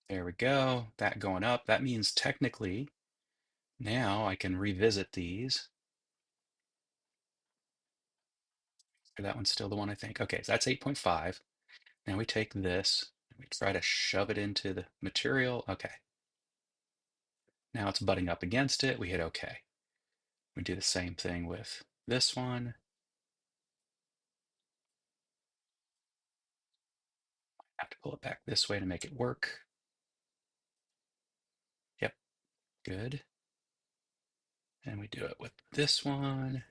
there we go. That going up. That means technically now I can revisit these. That one's still the one I think. Okay, so that's 8.5. Now we take this and we try to shove it into the material. Okay. Now it's butting up against it. We hit OK. We do the same thing with this one. Have to pull it back this way to make it work. Yep, good. And we do it with this one.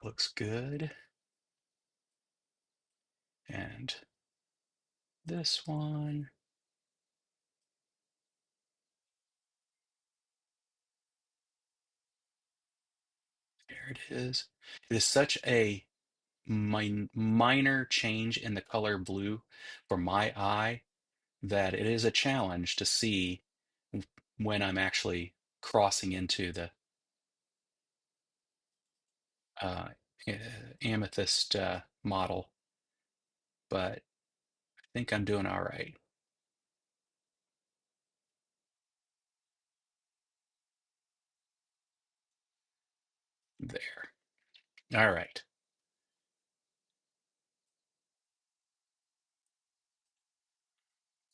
Looks good. And this one. There it is. It is such a minor change in the color blue for my eye that it is a challenge to see when I'm actually crossing into the uh, amethyst model, but I think I'm doing all right. There. All right.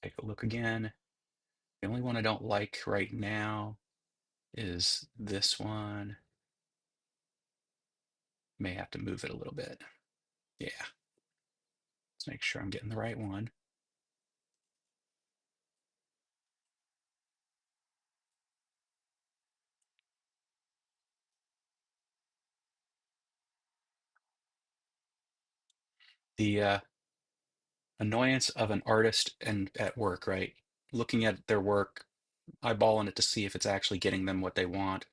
Take a look again. The only one I don't like right now is this one. May have to move it a little bit. Yeah. Let's make sure I'm getting the right one. The annoyance of an artist and at work, right? Looking at their work, eyeballing it to see if it's actually getting them what they want.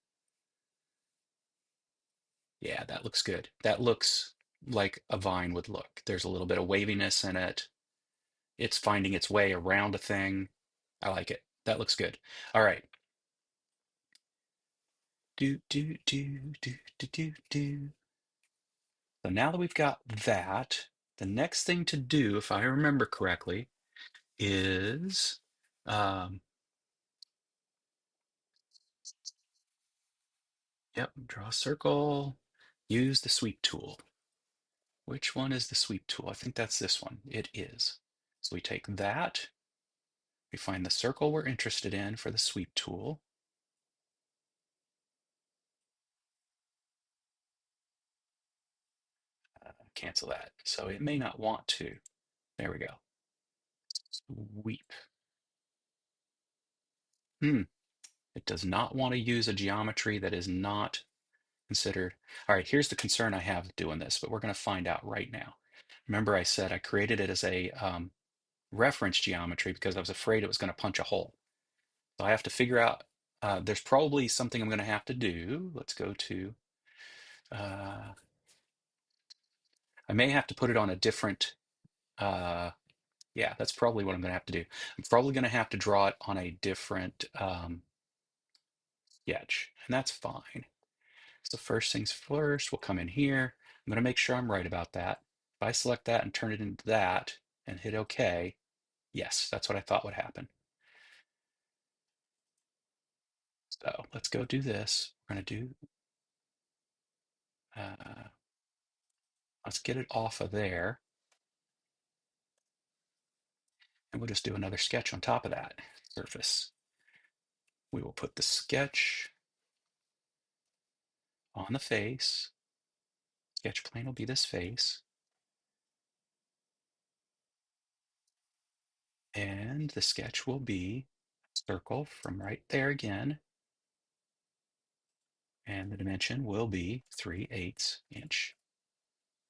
Yeah, that looks good. That looks like a vine would look. There's a little bit of waviness in it. It's finding its way around a thing. I like it. That looks good. All right. Do, do, do, do, do, do, do. So now that we've got that, the next thing to do, if I remember correctly, is um, yep, draw a circle. Use the sweep tool. Which one is the sweep tool? I think that's this one. It is. So we take that, we find the circle we're interested in for the sweep tool. Cancel that. So it may not want to. There we go. Sweep. It does not want to use a geometry that is not considered. All right, here's the concern I have doing this, but we're going to find out right now. Remember I said I created it as a reference geometry because I was afraid it was going to punch a hole. So I have to figure out, there's probably something I'm going to have to do. Let's go to, I may have to put it on a different, yeah, that's probably what I'm going to have to do. I'm probably going to have to draw it on a different sketch, and that's fine. So first things first, we'll come in here. I'm going to make sure I'm right about that. If I select that and turn it into that and hit OK, yes, that's what I thought would happen. So let's go do this. We're going to do, let's get it off of there. And we'll just do another sketch on top of that surface. We will put the sketch on the face. Sketch plane will be this face. And the sketch will be a circle from right there again. And the dimension will be 3/8 inch.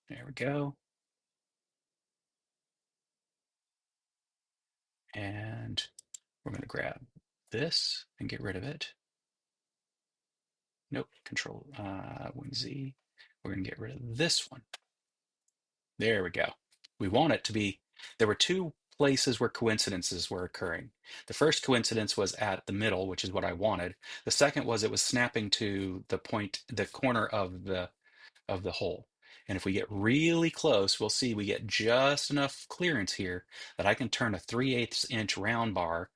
There we go. And we're going to grab this and get rid of it. Nope, control Win Z. We're going to get rid of this one. There we go. We want it to be, there were two places where coincidences were occurring. The first coincidence was at the middle, which is what I wanted. The second was it was snapping to the point, the corner of the hole. And if we get really close, we'll see we get just enough clearance here that I can turn a 3/8 inch round bar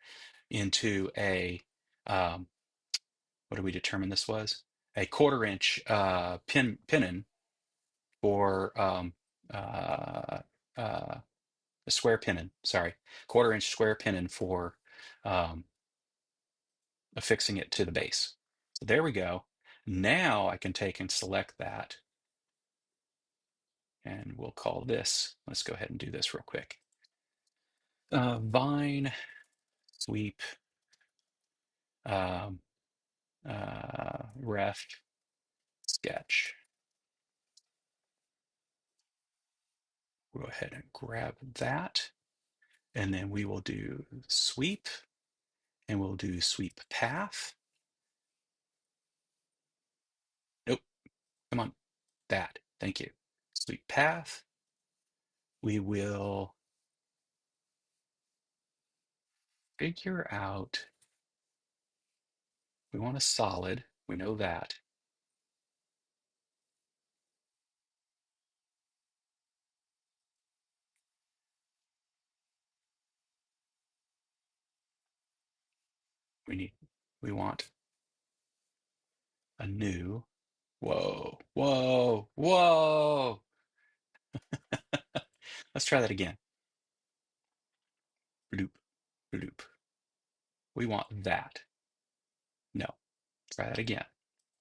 into a, what do we determine this was? A 1/4 inch pinion for uh, uh, a square pinion, sorry, 1/4 inch square pinion for um, affixing it to the base. So there we go. Now I can take and select that, and we'll call this, let's go ahead and do this real quick. Vine, sweep, um, ref, sketch. We'll go ahead and grab that, and then we will do sweep, and we'll do sweep path. Nope, come on, that, thank you. Sweep path. We will figure out, we want a solid, we know that. We want a new, whoa, whoa, whoa. Let's try that again. Bloop, bloop. We want that. No, try that again.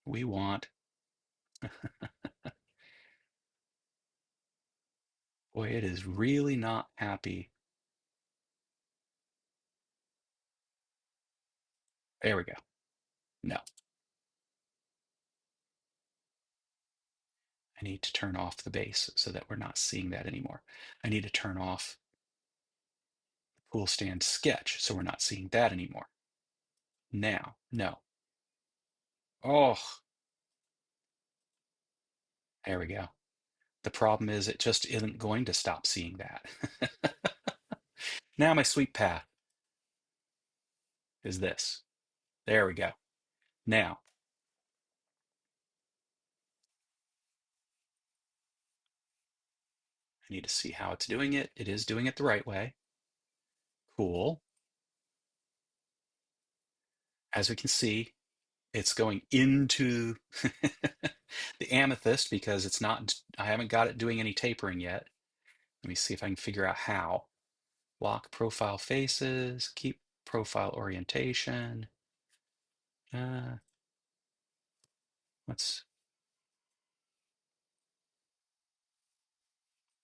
We want, boy, it is really not happy. There we go. No, I need to turn off the base so that we're not seeing that anymore. I need to turn off the pool stand sketch so we're not seeing that anymore. Now, no. Oh, there we go. The problem is it just isn't going to stop seeing that. Now my sweep path is this. There we go. Now, I need to see how it's doing it. It is doing it the right way. Cool. As we can see, it's going into the amethyst because it's not, I haven't got it doing any tapering yet. Let me see if I can figure out how. Lock profile faces, keep profile orientation. Uh, let's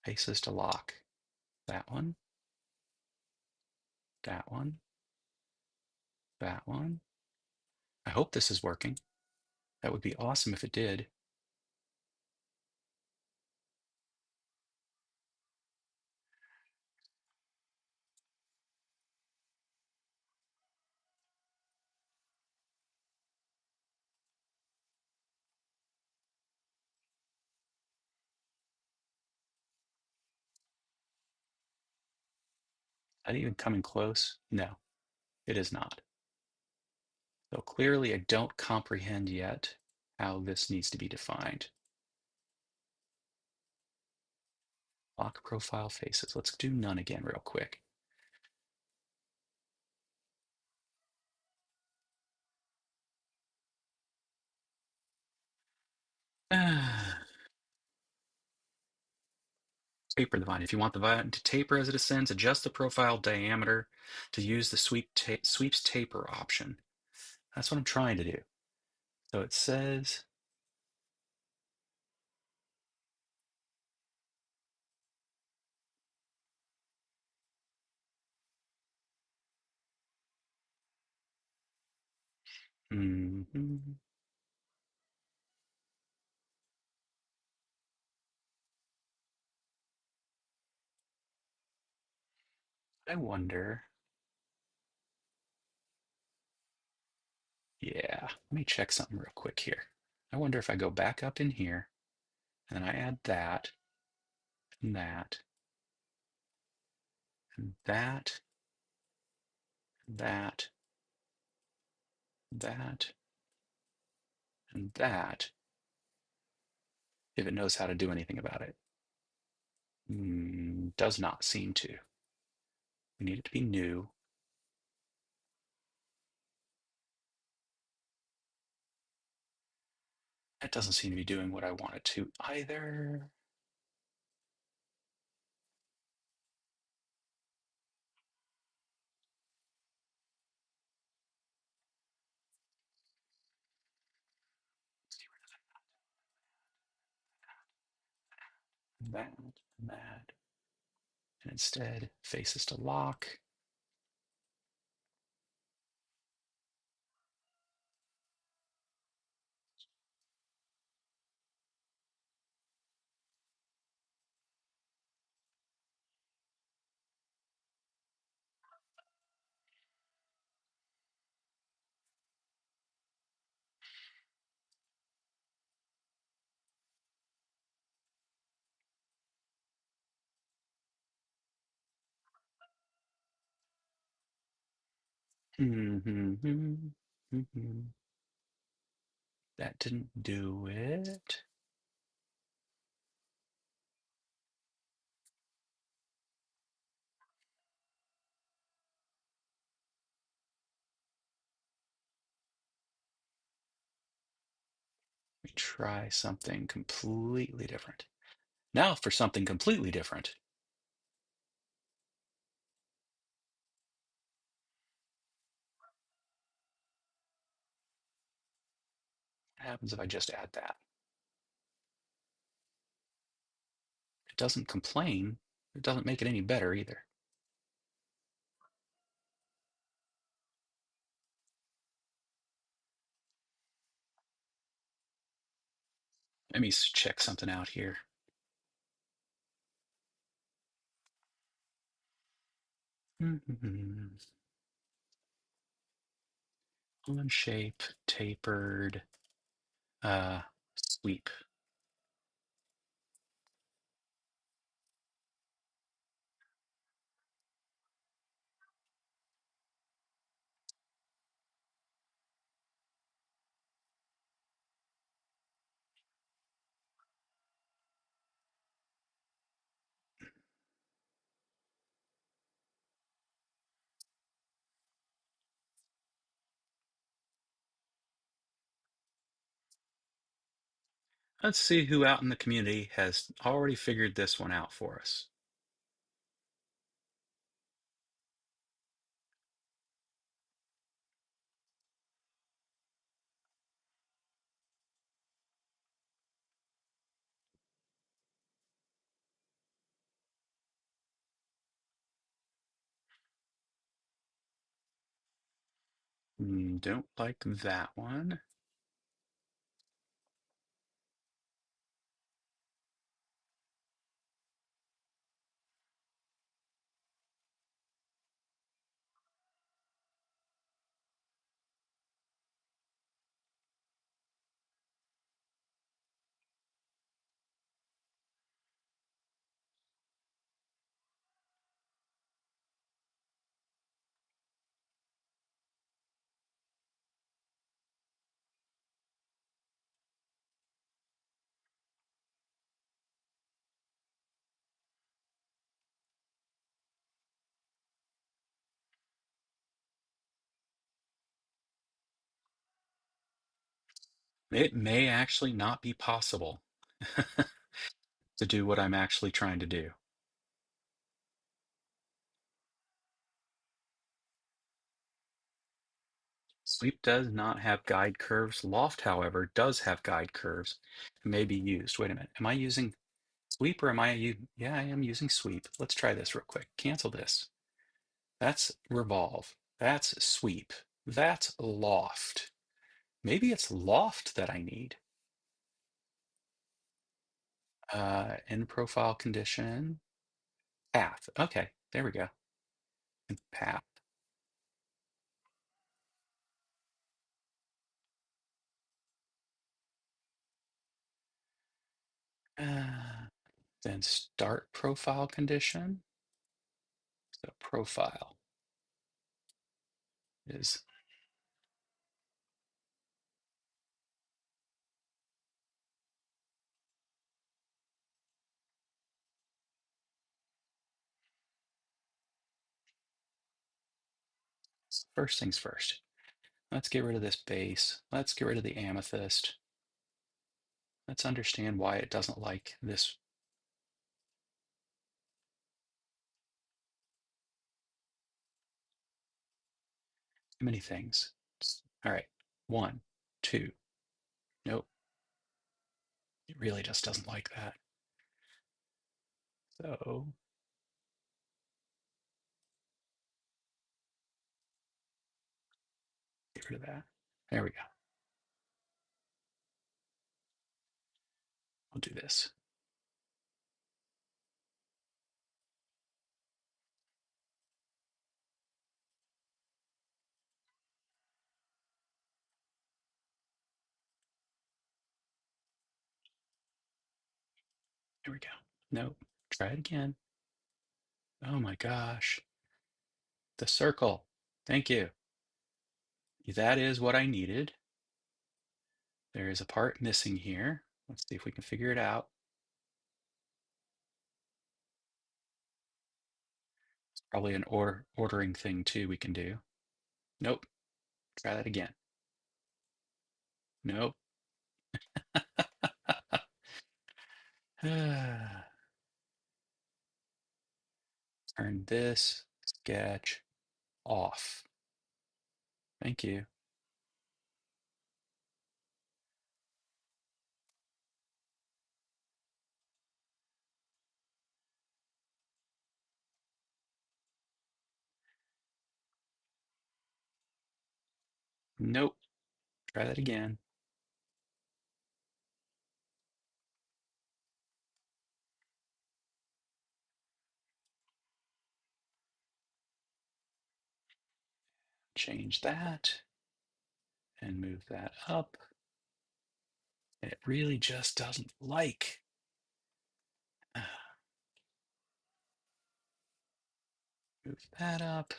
faces to lock. That one, that one, that one. I hope this is working. That would be awesome if it did. Is that even coming close? No, it is not. So clearly I don't comprehend yet how this needs to be defined. Lock profile faces. Let's do none again real quick. Taper the vine. If you want the vine to taper as it ascends, adjust the profile diameter to use the sweeps taper option. That's what I'm trying to do. So it says, mhm. I wonder, yeah, let me check something real quick here. I wonder if I go back up in here and I add that and that and that and that, that, and that, if it knows how to do anything about it. Does not seem to. We need it to be new. That doesn't seem to be doing what I want it to either. That, and that. And instead, faces to lock. That didn't do it. Let me try something completely different. Now for something completely different. What happens if I just add that? It doesn't complain. It doesn't make it any better either. Let me check something out here. On shape, tapered, sweep. Let's see who out in the community has already figured this one out for us. Don't like that one. It may actually not be possible to do what I'm actually trying to do. Sweep does not have guide curves. Loft, however, does have guide curves and may be used. Wait a minute. Am I using sweep or am I yeah, I am using sweep. Let's try this real quick. Cancel this. That's revolve. That's sweep. That's loft. Maybe it's loft that I need. End profile condition. Path. Okay, there we go. And path. Then start profile condition. So profile is first things first. Let's get rid of this base. Let's get rid of the amethyst. Let's understand why it doesn't like this. Too many things. All right. One, two. Nope. It really just doesn't like that. So get rid of that. There we go. I'll do this. There we go. Nope. Try it again. Oh my gosh. The circle. Thank you. That is what I needed. There is a part missing here. Let's see if we can figure it out. It's probably an ordering thing too we can do. Nope. Try that again. Nope. Turn this sketch off. Thank you. Nope. Try that again. Change that and move that up. It really just doesn't like. Move that up.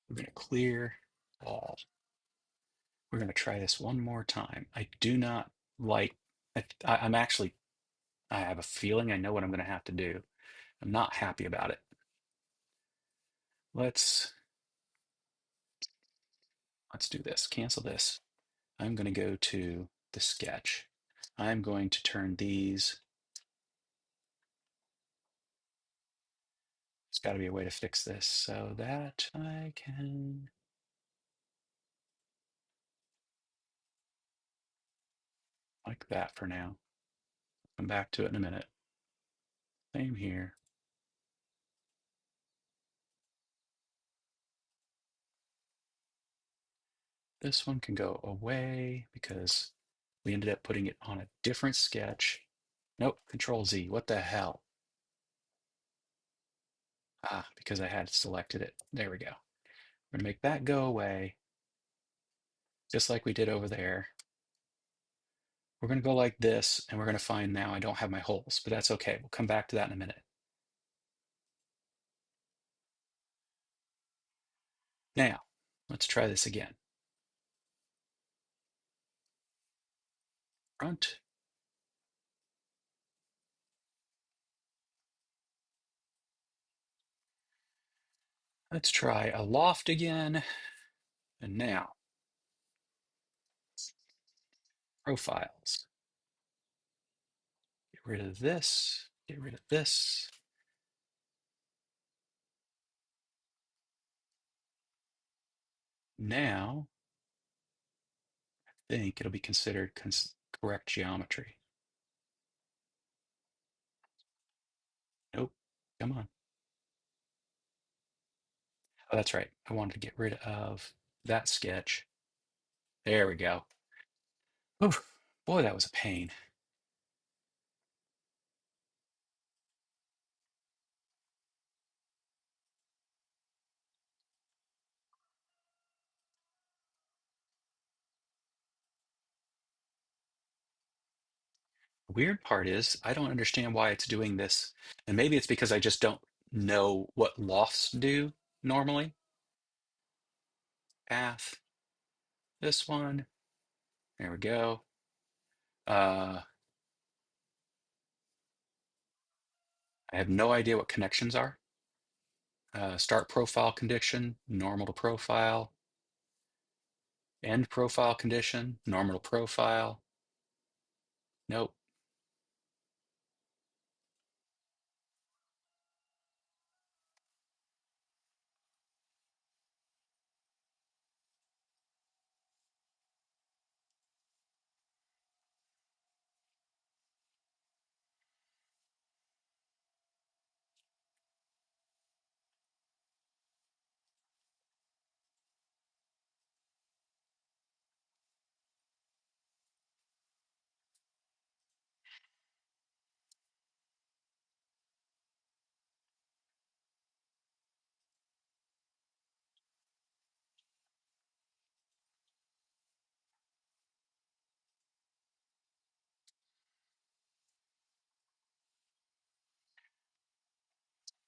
I'm going to clear all. We're going to try this one more time. I do not like, I'm actually, I have a feeling I know what I'm going to have to do. I'm not happy about it. Let's let's do this. Cancel this. I'm going to go to the sketch. I'm going to turn these. There's got to be a way to fix this so that I can like that for now. Come back to it in a minute. Same here. This one can go away because we ended up putting it on a different sketch. Nope, Control Z. What the hell? Ah, because I had selected it. There we go. We're gonna make that go away, just like we did over there. We're gonna go like this, and we're gonna find now I don't have my holes, but that's okay. We'll come back to that in a minute. Now, let's try this again. Front. Let's try a loft again. And now, profiles. Get rid of this, get rid of this. Now, I think it'll be considered correct geometry. Nope, come on. Oh, that's right. I wanted to get rid of that sketch. There we go. Oof, boy, that was a pain. The weird part is I don't understand why it's doing this. And maybe it's because I just don't know what lofts do normally. Path, this one. There we go. Uh, I have no idea what connections are. Start profile condition, normal to profile. End profile condition, normal to profile. Nope.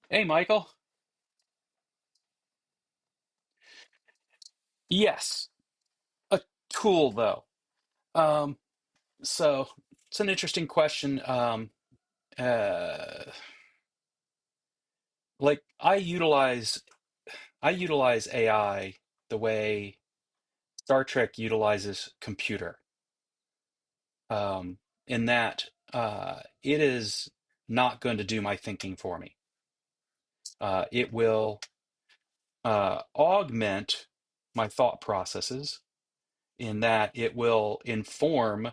Hey, Michael. Yes, a tool though. Um, so it's an interesting question. Uh, like I utilize AI the way Star Trek utilizes computer, in that it is not going to do my thinking for me. It will augment my thought processes in that it will inform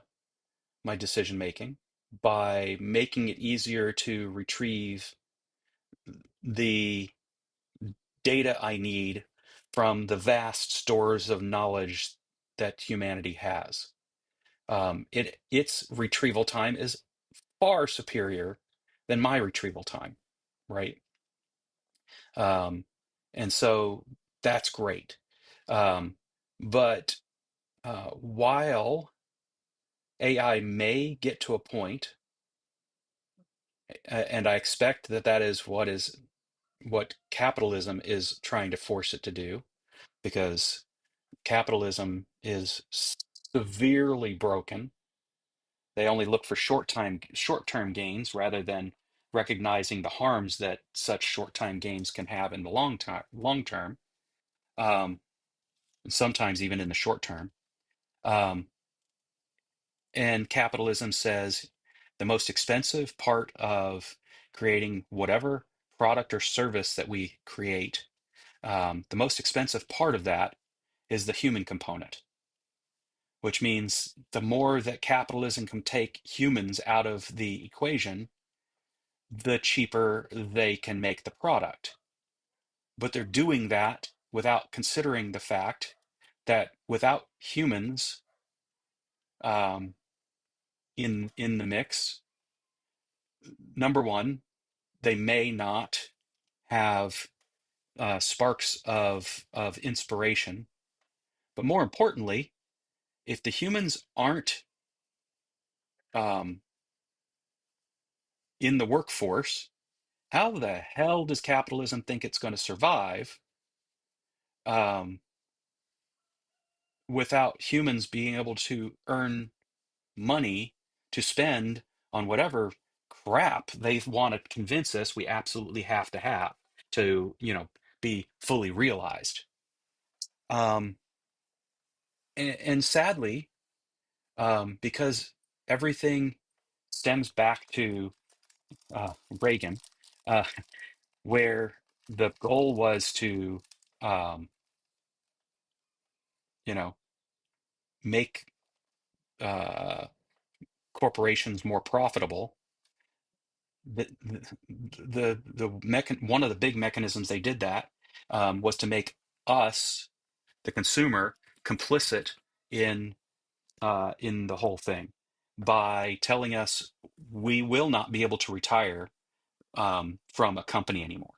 my decision making by making it easier to retrieve the data I need from the vast stores of knowledge that humanity has. Its retrieval time is far superior than my retrieval time, right? Um, and so that's great. Um, but while AI may get to a point, and I expect that that is what capitalism is trying to force it to do, because capitalism is severely broken. They only look for short-term gains rather than recognizing the harms that such short-term gains can have in the long term, um, and sometimes even in the short term. Um, and capitalism says the most expensive part of creating whatever product or service that we create, the most expensive part of that is the human component, which means the more that capitalism can take humans out of the equation, the cheaper they can make the product. But they're doing that without considering the fact that without humans um, in the mix, number one, they may not have sparks of inspiration. But more importantly, if the humans aren't um, in the workforce, how the hell does capitalism think it's going to survive um, without humans being able to earn money to spend on whatever crap they want to convince us we absolutely have to have to, be fully realized? Um, and sadly, because everything stems back to Reagan, uh, where the goal was to, um, you know, make uh, corporations more profitable. One of the big mechanisms they did that was to make us, the consumer, complicit in in the whole thing by telling us we will not be able to retire from a company anymore.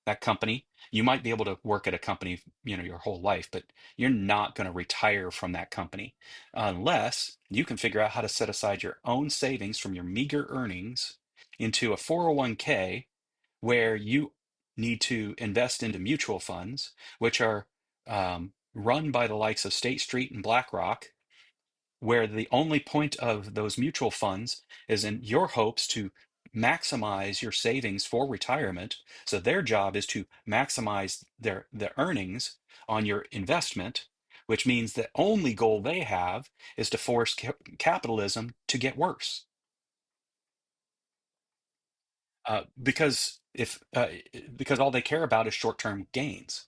That company, you might be able to work at a company, your whole life, but you're not going to retire from that company unless you can figure out how to set aside your own savings from your meager earnings into a 401k where you need to invest into mutual funds, which are run by the likes of State Street and BlackRock, where the only point of those mutual funds is in your hopes to maximize your savings for retirement. So their job is to maximize their earnings on your investment, which means the only goal they have is to force capitalism to get worse. Because if because all they care about is short-term gains,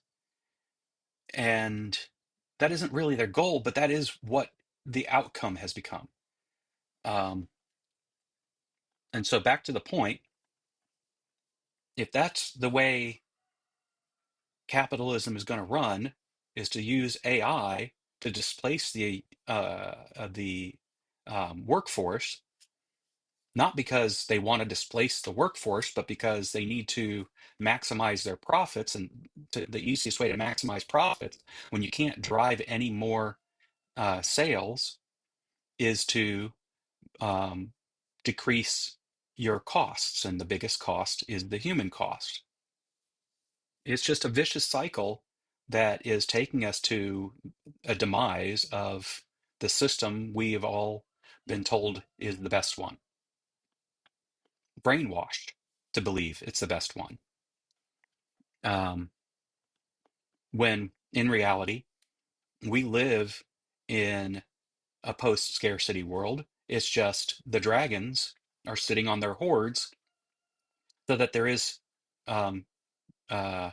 and that isn't really their goal, but that is what the outcome has become. Um, and so back to the point, if that's the way capitalism is going to run, is to use AI to displace the workforce, not because they want to displace the workforce, but because they need to maximize their profits. And the easiest way to maximize profits when you can't drive any more sales is to um, decrease your costs, and the biggest cost is the human cost. It's just a vicious cycle that is taking us to a demise of the system we have all been told is the best one, brainwashed to believe it's the best one. um, when in reality, we live in a post scarcity world. It's just the dragons are sitting on their hoards so that there is um, uh,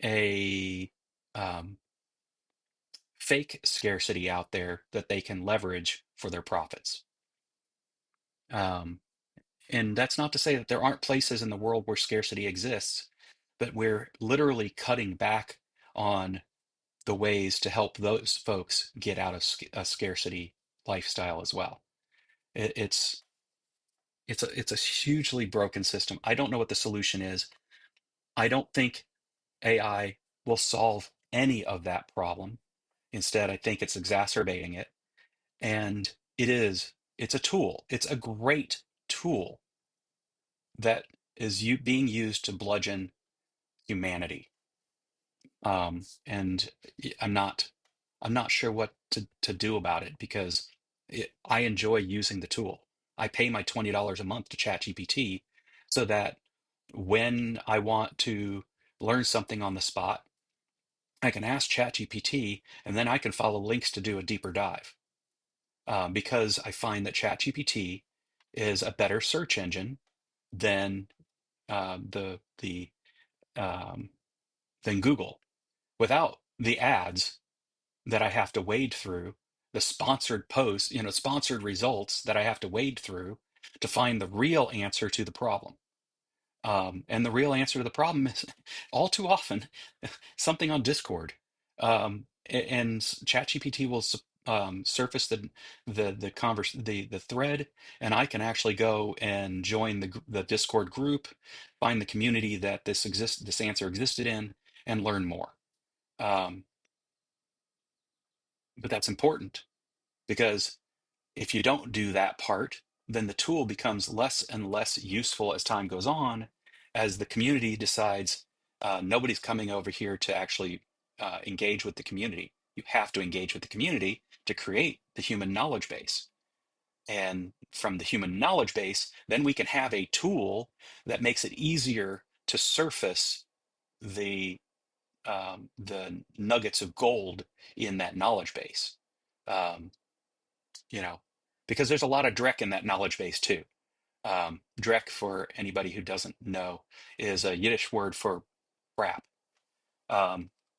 a um, fake scarcity out there that they can leverage for their profits. Um, and that's not to say that there aren't places in the world where scarcity exists, but we're literally cutting back on the ways to help those folks get out of a scarcity lifestyle as well. It, it's it's a hugely broken system. I don't know what the solution is. I don't think AI will solve any of that problem. Instead, I think it's exacerbating it. And it's a tool. It's a great tool that is being used to bludgeon humanity. And I'm not sure what to do about it because I enjoy using the tool. I pay my $20 a month to ChatGPT so that when I want to learn something on the spot, I can ask ChatGPT and then I can follow links to do a deeper dive. Because I find that ChatGPT is a better search engine than the um, than Google. Without the ads that I have to wade through, the sponsored posts, sponsored results that I have to wade through to find the real answer to the problem. And the real answer to the problem is all too often something on Discord. And ChatGPT will surface the thread, and I can actually go and join the Discord group, find the community that this answer existed in, and learn more. Um, but that's important because if you don't do that part, then the tool becomes less and less useful as time goes on, as the community decides nobody's coming over here to actually engage with the community. You have to engage with the community to create the human knowledge base. And from the human knowledge base, then we can have a tool that makes it easier to surface the nuggets of gold in that knowledge base. Um, you know, because there's a lot of dreck in that knowledge base too. Dreck, for anybody who doesn't know, is a Yiddish word for crap.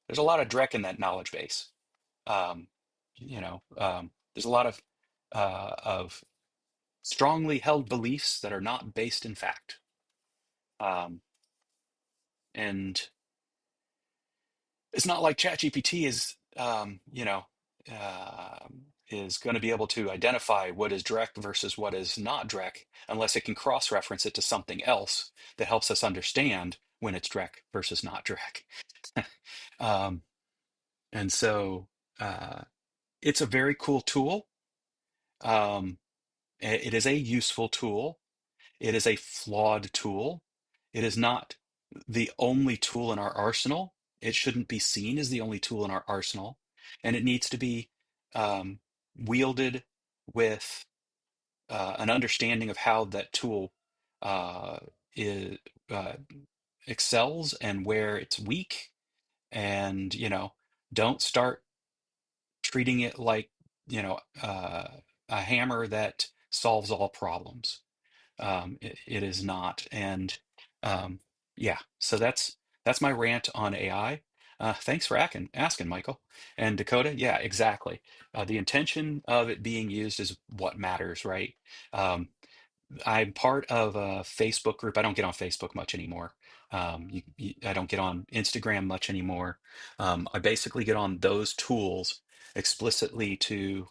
There's a lot of dreck in that knowledge base. Um, there's a lot of strongly held beliefs that are not based in fact. Um, and it's not like ChatGPT is going to be able to identify what is Drek versus what is not Drek unless it can cross-reference it to something else that helps us understand when it's Drek versus not Drek. um, and so it's a very cool tool. Um, it is a useful tool. It is a flawed tool. It is not the only tool in our arsenal. It shouldn't be seen as the only tool in our arsenal. And it needs to be um, wielded with an understanding of how that tool uh, is, uh, excels and where it's weak. And, don't start treating it like, a hammer that solves all problems. It is not. And yeah, so that's my rant on AI. Thanks for asking, Michael. And Dakota, yeah, exactly. The intention of it being used is what matters, right? Um, I'm part of a Facebook group. I don't get on Facebook much anymore. I don't get on Instagram much anymore. I basically get on those tools explicitly to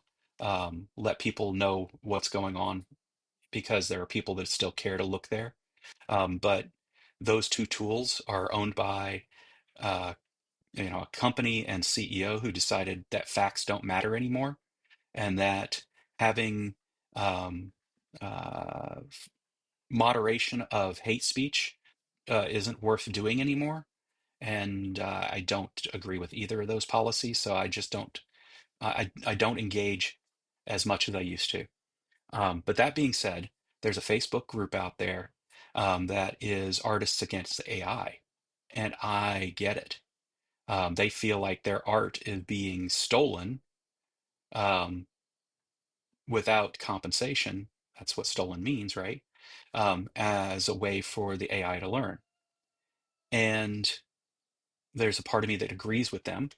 let people know what's going on because there are people that still care to look there. But those two tools are owned by uh, a company and CEO who decided that facts don't matter anymore, and that having um, uh, moderation of hate speech isn't worth doing anymore. And I don't agree with either of those policies, so I just don't. I don't engage as much as I used to. But that being said, there's a Facebook group out there that is Artists Against AI. And I get it. They feel like their art is being stolen um, without compensation. That's what stolen means, right? As a way for the AI to learn. And there's a part of me that agrees with them.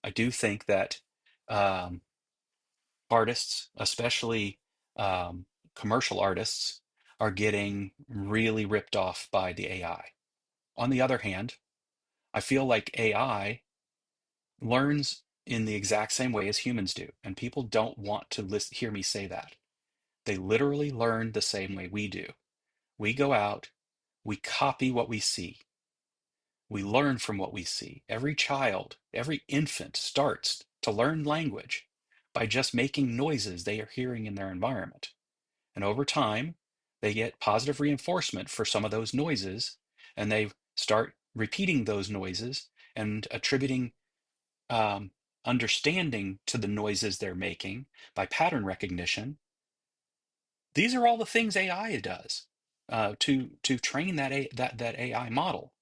I do think that um, artists, especially um, commercial artists, are getting really ripped off by the AI. On the other hand, I feel like AI learns in the exact same way as humans do, and people don't want to hear me say that. They literally learn the same way we do. We go out, we copy what we see, we learn from what we see. Every child, every infant starts to learn language by just making noises they are hearing in their environment. And over time, they get positive reinforcement for some of those noises, and they start repeating those noises and attributing um, understanding to the noises they're making by pattern recognition. These are all the things AI does to train that AI model.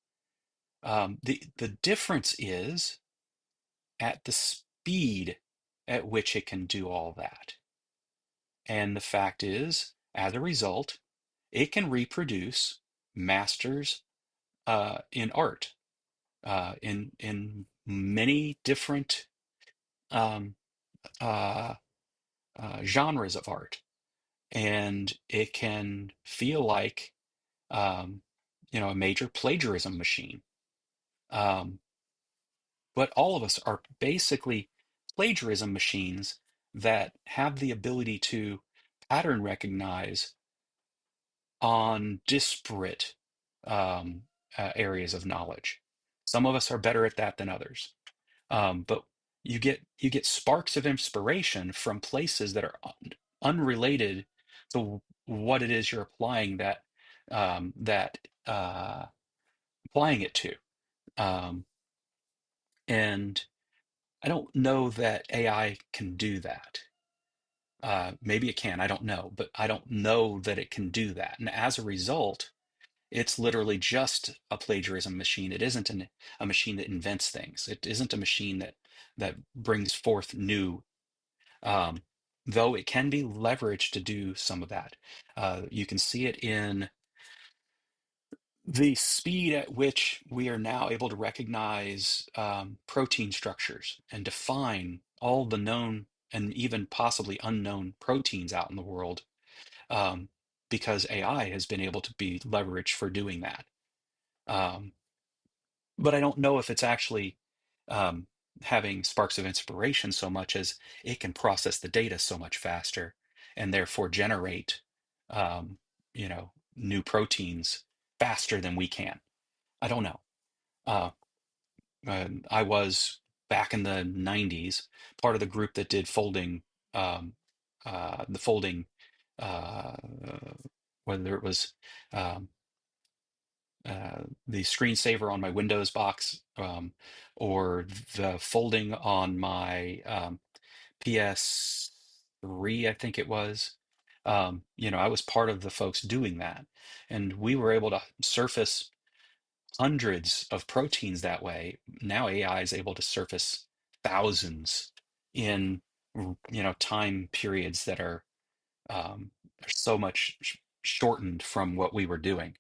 The difference is at the speed at which it can do all that. And the fact is, as a result, it can reproduce masters in art in many different um, uh, genres of art, and it can feel like um, a major plagiarism machine. Um, but all of us are basically plagiarism machines that have the ability to pattern recognize on disparate um, areas of knowledge. Some of us are better at that than others. But you get sparks of inspiration from places that are unrelated to what it is you're applying it to. Um, and I don't know that AI can do that. Maybe it can, I don't know, but I don't know that it can do that. And as a result, it's literally just a plagiarism machine. It isn't a machine that invents things. It isn't a machine that brings forth new, um, though it can be leveraged to do some of that. You can see it in the speed at which we are now able to recognize protein structures and define all the known and even possibly unknown proteins out in the world, um, because AI has been able to be leveraged for doing that. Um, but I don't know if it's actually um, having sparks of inspiration so much as it can process the data so much faster and therefore generate, new proteins faster than we can. I don't know. Uh, I was back in the 90s part of the group that did um, the folding, uh, whether it was um, the screensaver on my Windows box, or the folding on my PS3, I think it was. I was part of the folks doing that, and we were able to surface hundreds of proteins that way. Now AI is able to surface thousands in time periods that are so much shortened from what we were doing.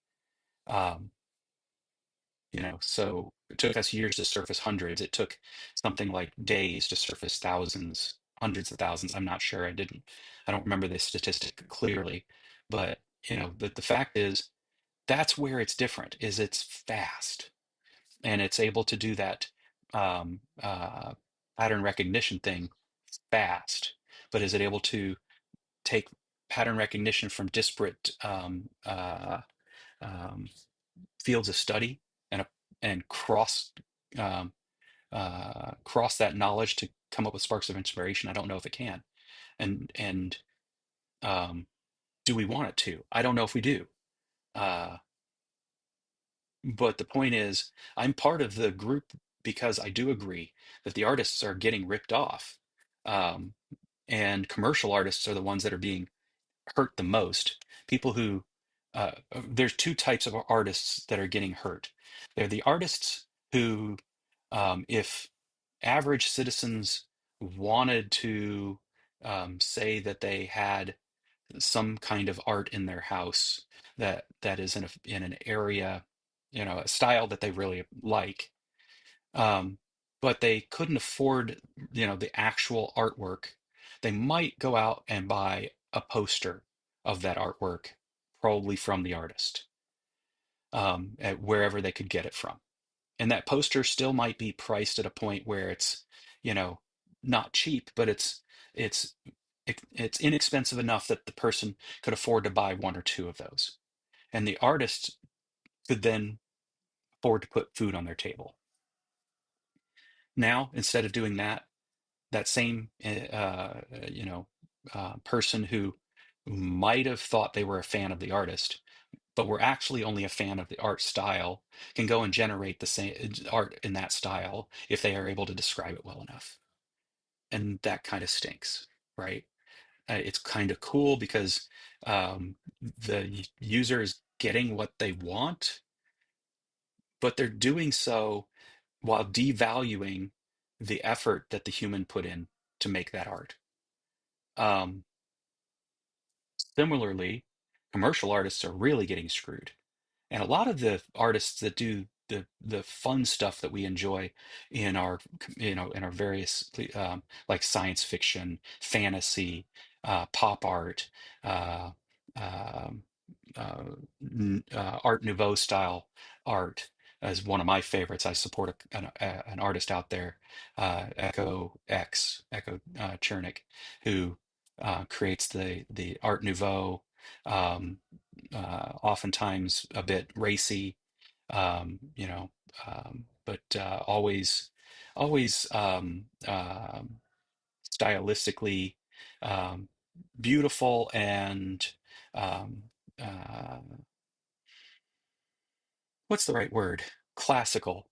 Um, so it took us years to surface hundreds. It took something like days to surface thousands, hundreds of thousands. I'm not sure. I don't remember the statistic clearly, but the fact is that's where it's different, is it's fast and it's able to do that pattern recognition thing fast. But is it able to take pattern recognition from disparate um, fields of study and and um, cross that knowledge to come up with sparks of inspiration? I don't know if it can. And um, do we want it to? I don't know if we do. Uh, but the point is, I'm part of the group because I do agree that the artists are getting ripped off, um, and commercial artists are the ones that are being hurt the most. People who there's two types of artists that are getting hurt. They're the artists who, if average citizens wanted to say that they had some kind of art in their house that is in an area, a style that they really like, um, but they couldn't afford, the actual artwork, they might go out and buy a poster of that artwork, probably from the artist, at wherever they could get it from. And that poster still might be priced at a point where it's, you know, not cheap, but it's it's inexpensive enough that the person could afford to buy one or two of those. And the artist could then afford to put food on their table. Now, instead of doing that, that same person who might have thought they were a fan of the artist but were actually only a fan of the art style can go and generate the same art in that style if they are able to describe it well enough. And that kind of stinks, right? It's kind of cool because the user is getting what they want, but they're doing so while devaluing the effort that the human put in to make that art. Um, Similarly, commercial artists are really getting screwed. And a lot of the artists that do the fun stuff that we enjoy in our in our various like science fiction, fantasy, pop art, uh, um, Art Nouveau style art is one of my favorites. I support an artist out there, Echo Chernick, who creates the Art Nouveau, um, oftentimes a bit racy, but always stylistically um, beautiful and um, uh, what's the right word? Classical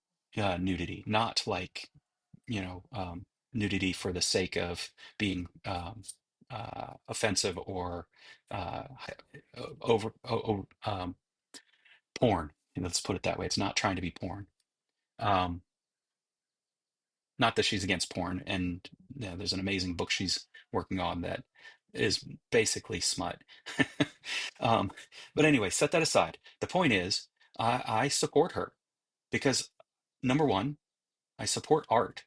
nudity, not like, nudity for the sake of being offensive or porn. Let's put it that way. It's not trying to be porn. Um, Not that she's against porn, and there's an amazing book she's working on that is basically smut. um, but anyway, set that aside. The point is, I support her because number one, I support art,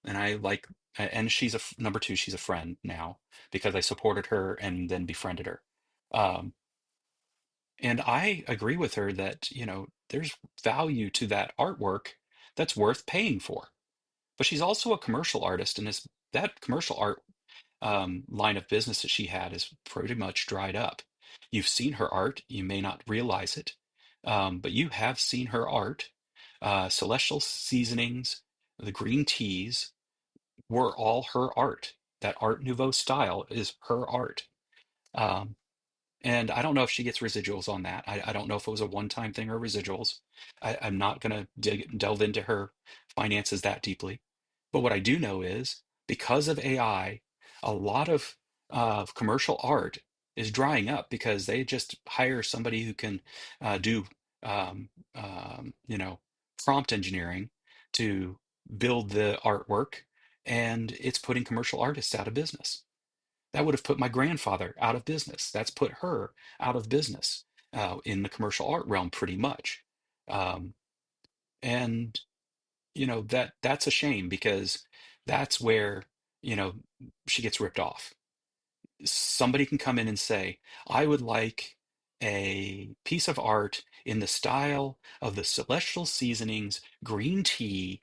and I like, and she's number two, she's a friend now because I supported her and then befriended her. Um, and I agree with her that there's value to that artwork that's worth paying for. But she's also a commercial artist, and that commercial art line of business that she had is pretty much dried up. You've seen her art, you may not realize it, but you have seen her art. Celestial Seasonings, the green teas were all her art. That Art Nouveau style is her art. Um, and I don't know if she gets residuals on that. I don't know if it was a one-time thing or residuals. I'm not going to delve into her finances that deeply. But what I do know is because of AI, a lot of commercial art is drying up because they just hire somebody who can do, um, prompt engineering to build the artwork, and it's putting commercial artists out of business. That would have put my grandfather out of business. That's put her out of business in the commercial art realm, pretty much. Um, and that's a shame because that's where you know she gets ripped off. Somebody can come in and say, "I would like a piece of art in the style of the Celestial Seasonings green tea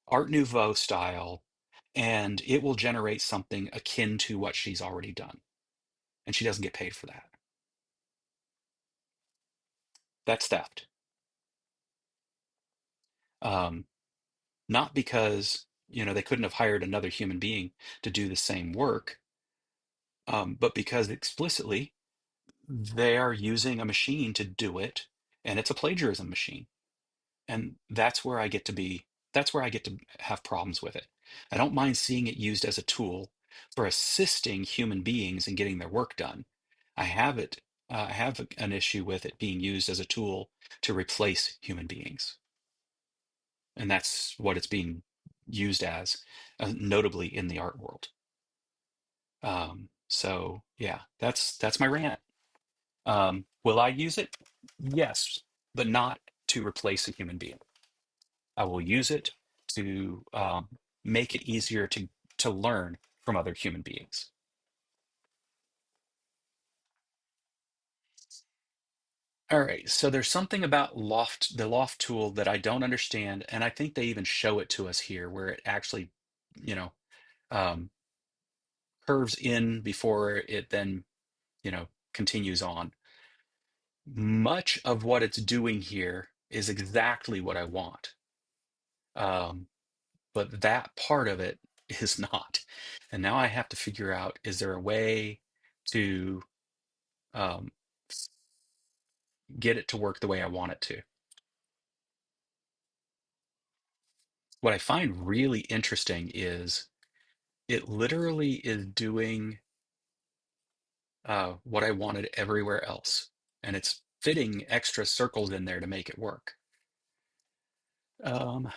Art Nouveau style," and it will generate something akin to what she's already done, and she doesn't get paid for that. That's theft. Um, Not because, they couldn't have hired another human being to do the same work, but because explicitly they are using a machine to do it, and it's a plagiarism machine. And that's where I get to have problems with it. I don't mind seeing it used as a tool for assisting human beings in getting their work done. I have it I have an issue with it being used as a tool to replace human beings, and that's what it's being used as, notably in the art world. So yeah, that's my rant. Will I use it? Yes, but not to replace a human being. I will use it to make it easier to learn from other human beings. All right, so there's something about the loft tool that I don't understand, and I think they even show it to us here, where it actually, you know, um, curves in before it then, continues on. Much of what it's doing here is exactly what I want, um, but that part of it is not. And now I have to figure out, is there a way to um, get it to work the way I want it to? What I find really interesting is it literally is doing what I wanted everywhere else, and it's fitting extra circles in there to make it work. Um,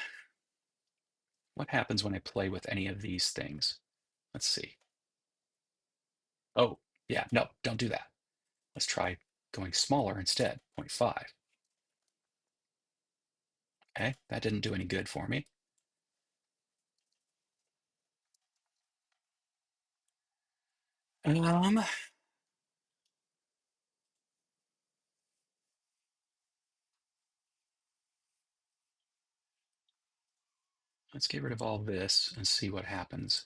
what happens when I play with any of these things? Let's see. Oh, yeah, no, don't do that. Let's try going smaller instead, zero 0.5. Okay, that didn't do any good for me. Um, let's get rid of all this and see what happens.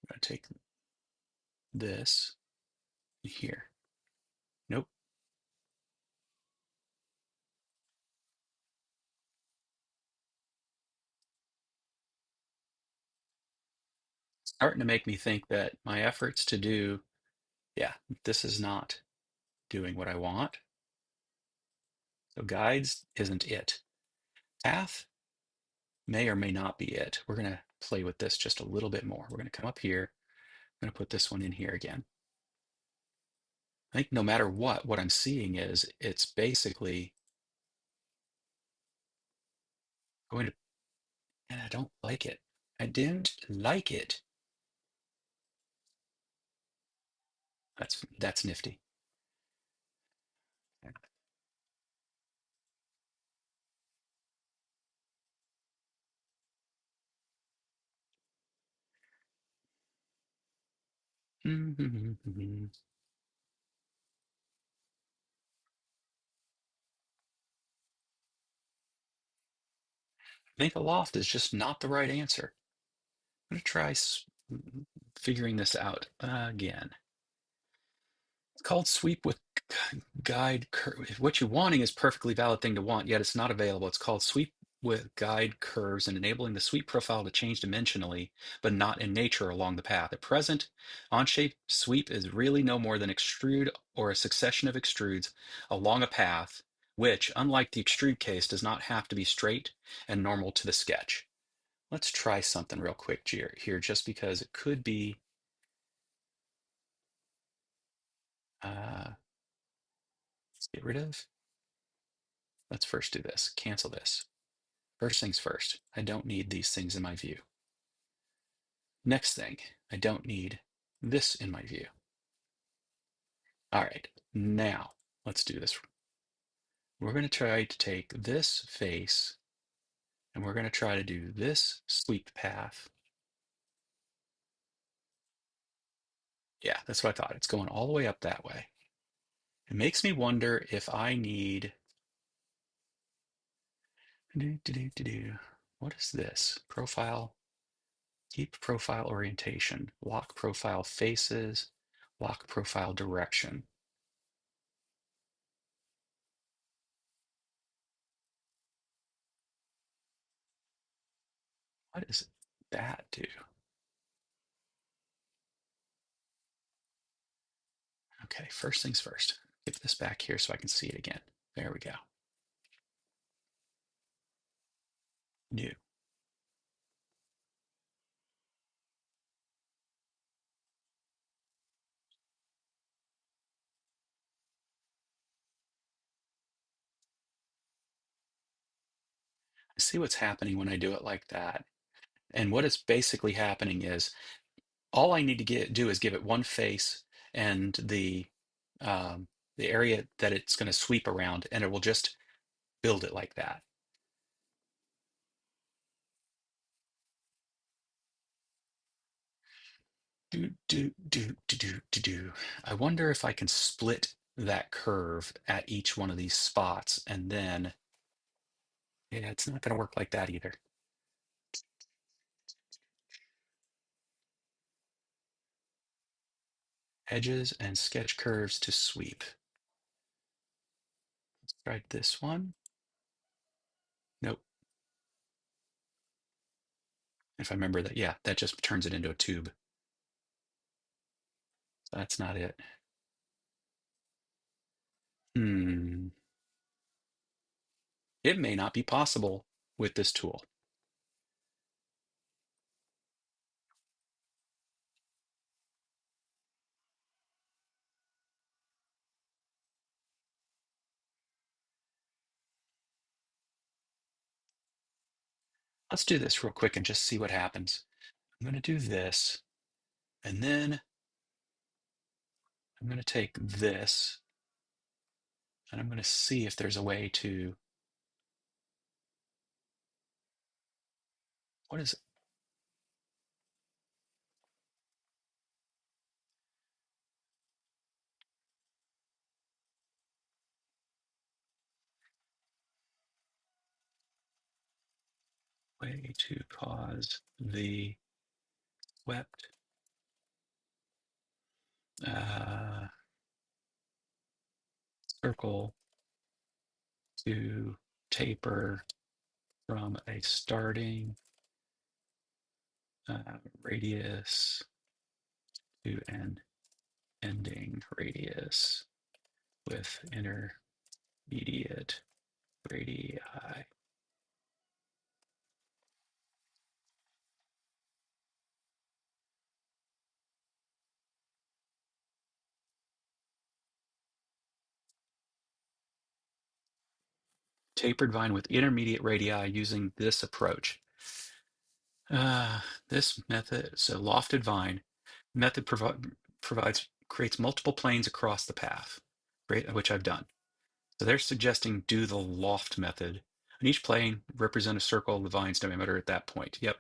I'm going to take this here. Nope. Starting to make me think that my efforts to do, yeah, this is not doing what I want. So guides isn't it. Path may or may not be it. We're going to play with this just a little bit more. We're going to come up here. I'm going to put this one in here again. I think no matter what I'm seeing is it's basically going to, and I don't like it. I didn't like it. That's nifty. I think a loft is just not the right answer. I'm going to try figuring this out again. It's called sweep with guide curve. What you're wanting is perfectly valid thing to want, yet it's not available. It's called sweep with guide curves and enabling the sweep profile to change dimensionally, but not in nature along the path. At present, on-shape sweep is really no more than extrude or a succession of extrudes along a path, which, unlike the extrude case, does not have to be straight and normal to the sketch. Let's try something real quick here, just because it could be. Let's get rid of. Let's first do this. Cancel this. First things first, I don't need these things in my view. Next thing, I don't need this in my view. All right, now let's do this. We're going to try to take this face and we're going to try to do this sweep path. Yeah, that's what I thought. It's going all the way up that way. It makes me wonder if I need. What is this? Profile, keep profile orientation, lock profile faces, lock profile direction. What does that do? Okay, first things first. Get this back here so I can see it again. There we go. New. See what's happening when I do it like that. And what is basically happening is all I need to do is give it one face and um, the area that it's going to sweep around, and it will just build it like that. Do. I wonder if I can split that curve at each one of these spots, and then, yeah, it's not going to work like that either. Edges and sketch curves to sweep. Let's try this one. Nope. If I remember that, yeah, that just turns it into a tube. That's not it. Hmm. It may not be possible with this tool. Let's do this real quick and just see what happens. I'm going to do this, and then I'm going to take this, and I'm going to see if there's a way to, what is it? Way to cause the swept uh, circle to taper from a starting radius to an ending radius with intermediate radii. Tapered vine with intermediate radii using this approach. This method, so lofted vine method creates multiple planes across the path, which I've done. So they're suggesting do the loft method. On each plane, represent a circle of the vine's diameter at that point. Yep.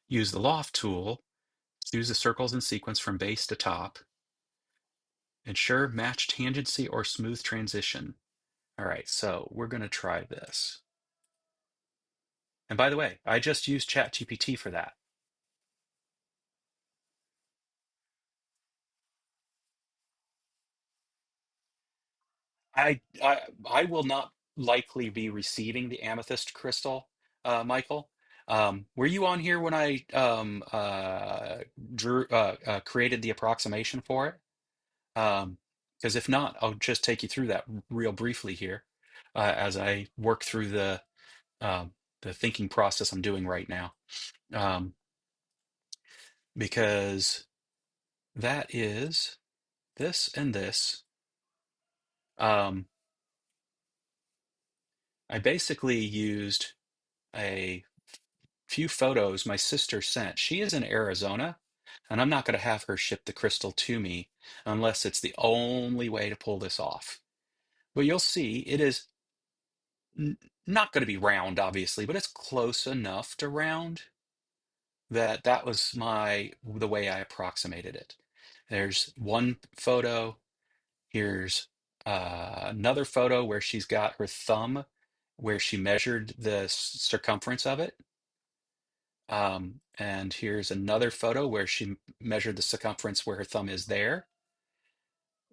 Use the loft tool. Choose the circles in sequence from base to top. Ensure match tangency or smooth transition. All right, so we're going to try this. And by the way, I just used ChatGPT for that. I will not likely be receiving the amethyst crystal, Michael. Were you on here when I created the approximation for it? Because if not, I'll just take you through that real briefly here as I work through the thinking process I'm doing right now. Um, because that is this and this. Um, I basically used a few photos my sister sent. She is in Arizona, and I'm not going to have her ship the crystal to me unless it's the only way to pull this off. But you'll see it is n- not going to be round, obviously, but it's close enough to round that that was the way I approximated it. There's one photo. Here's another photo where she's got her thumb where she measured the circumference of it. And here's another photo where she measured the circumference where her thumb is there.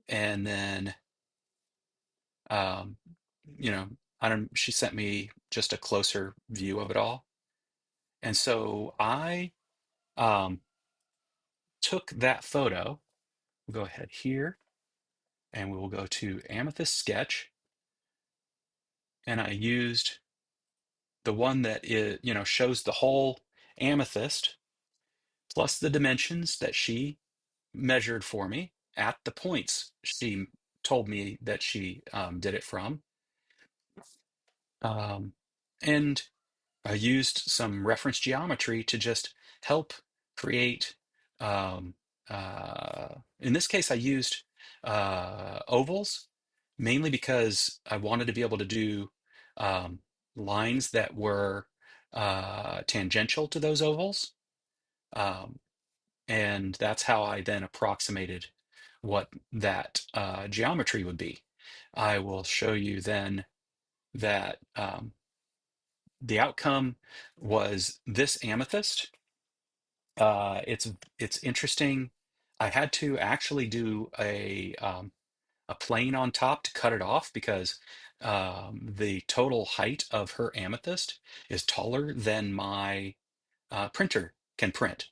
And then, um, you know, I don't, she sent me just a closer view of it all. And so I um, took that photo. We'll go ahead here and we will go to Amethyst Sketch. And I used the one that shows the whole amethyst plus the dimensions that she measured for me at the points she told me that she did it from. Um, and I used some reference geometry to just help create. Um, in this case, I used ovals mainly because I wanted to be able to do um, lines that were tangential to those ovals. Um, and that's how I then approximated what that geometry would be. I will show you then that the outcome was this amethyst. It's interesting. I had to actually do a plane on top to cut it off because the total height of her amethyst is taller than my printer can print.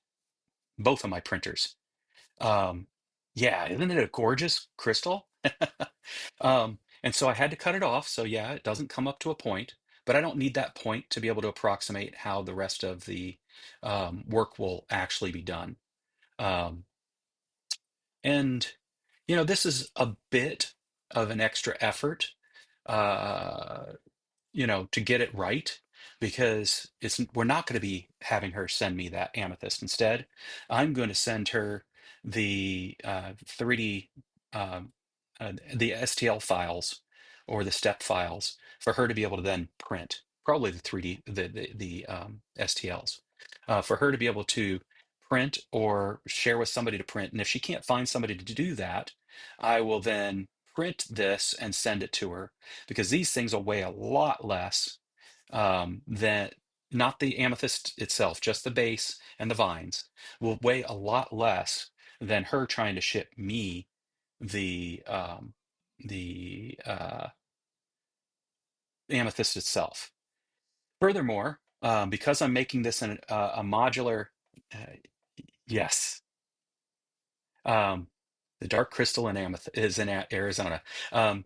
Both of my printers. Um, yeah, isn't it a gorgeous crystal? And so I had to cut it off. So yeah, it doesn't come up to a point, but I don't need that point to be able to approximate how the rest of the work will actually be done. Um, and this is a bit of an extra effort. Uh, to get it right because we're not going to be having her send me that amethyst. Instead, I'm going to send her the 3D the STL files or the step files for her to be able to then print. Probably the 3D the STLs for her to be able to print or share with somebody to print. And if she can't find somebody to do that, I will then print this and send it to her because these things will weigh a lot less than not the amethyst itself, just the base and the vines will weigh a lot less than her trying to ship me the amethyst itself. Furthermore, because I'm making this a modular, uh, yes, um, the dark crystal in amethyst is in Arizona. Um,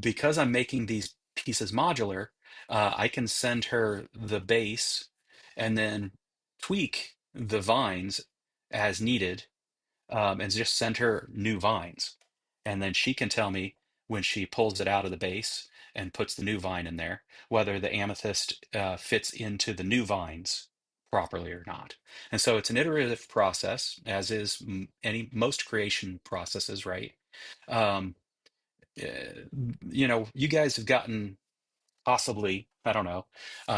because I'm making these pieces modular, I can send her the base and then tweak the vines as needed, and just send her new vines. And then she can tell me when she pulls it out of the base and puts the new vine in there, whether the amethyst fits into the new vines properly or not. And so it's an iterative process, as is most creation processes, right? Um, you guys have gotten possibly, I don't know,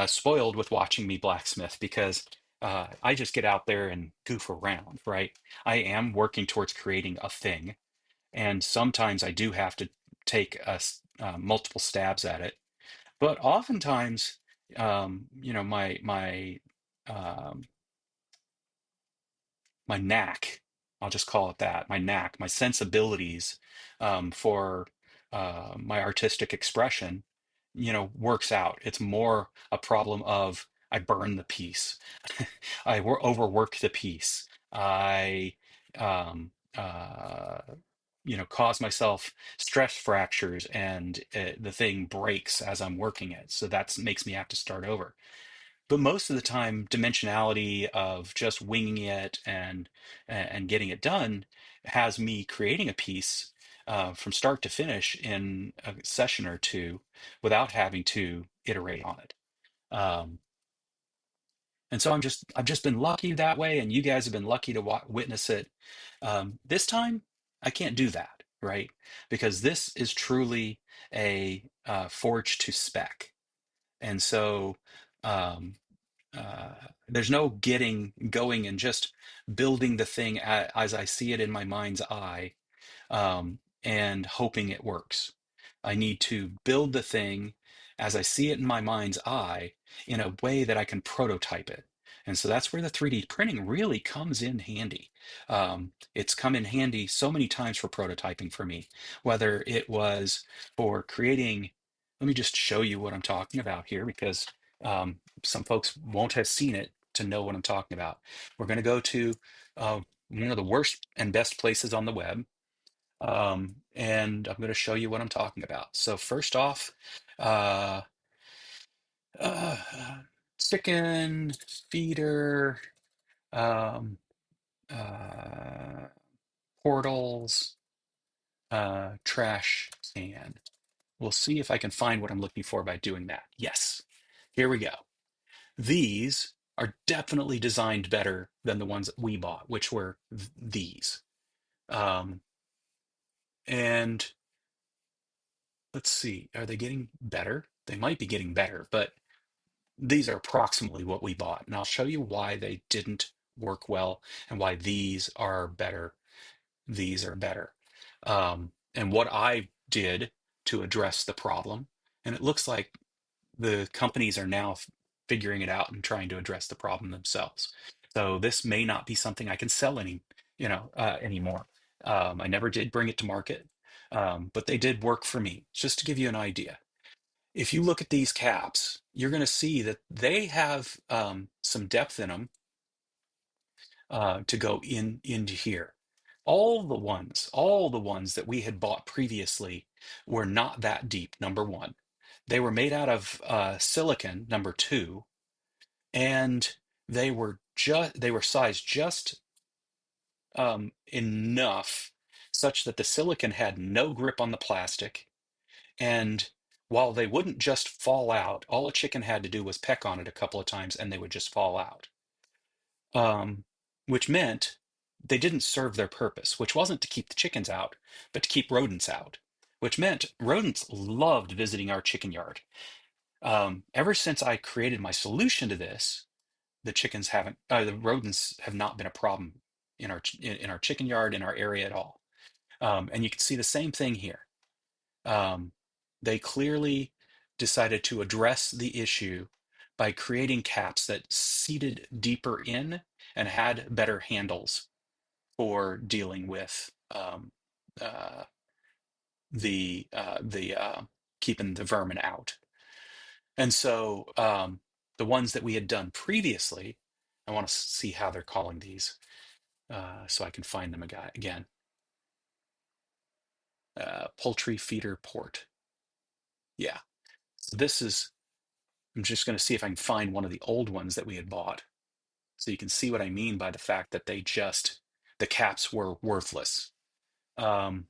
spoiled with watching me blacksmith because I just get out there and goof around, right? I am working towards creating a thing, and sometimes I do have to take multiple stabs at it. But oftentimes, um, my knack, I'll just call it that, my knack, my sensibilities for my artistic expression, works out. It's more a problem of I burn the piece, overwork the piece, I cause myself stress fractures, and the thing breaks as I'm working it. So that makes me have to start over. But most of the time, dimensionality of just winging it and getting it done has me creating a piece from start to finish in a session or two without having to iterate on it. Um, and so I've just been lucky that way, and you guys have been lucky to witness it. This time, I can't do that, right? Because this is truly a forge to spec, and so. Um, there's no getting going and just building the thing as I see it in my mind's eye, and hoping it works. I need to build the thing as I see it in my mind's eye in a way that I can prototype it. And so that's where the 3D printing really comes in handy. It's come in handy so many times for prototyping for me, whether it was for creating. Let me just show you what I'm talking about here because some folks won't have seen it to know what I'm talking about. We're going to go to one of the worst and best places on the web, and I'm going to show you what I'm talking about. So first off, uh, uh, chicken feeder, um, uh, portals, trash can. We'll see if I can find what I'm looking for by doing that. Yes, here we go. These are definitely designed better than the ones that we bought, which were these. Um, and let's see, are they getting better? They might be getting better, but these are approximately what we bought. And I'll show you why they didn't work well and why these are better. These are better. And what I did to address the problem. And it looks like the companies are now figuring it out and trying to address the problem themselves. So this may not be something I can sell anymore. I never did bring it to market, but they did work for me. Just to give you an idea, if you look at these caps, you're going to see that they have some depth in them to go into here. All the ones that we had bought previously were not that deep. Number one, they were made out of silicon. Number two, and they were sized just enough such that the silicon had no grip on the plastic. And while they wouldn't just fall out, all a chicken had to do was peck on it a couple of times and they would just fall out. um, which meant they didn't serve their purpose, which wasn't to keep the chickens out, but to keep rodents out, which meant rodents loved visiting our chicken yard. Ever since I created my solution to this, the rodents have not been a problem in our chicken yard, in our area at all. And you can see the same thing here. Um, they clearly decided to address the issue by creating caps that seated deeper in and had better handles for dealing with uh, the keeping the vermin out. And so the ones that we had done previously, I want to see how they're calling these so I can find them again. Poultry feeder port. Yeah. So this is, I'm just going to see if I can find one of the old ones that we had bought. So you can see what I mean by the fact that the caps were worthless. Um,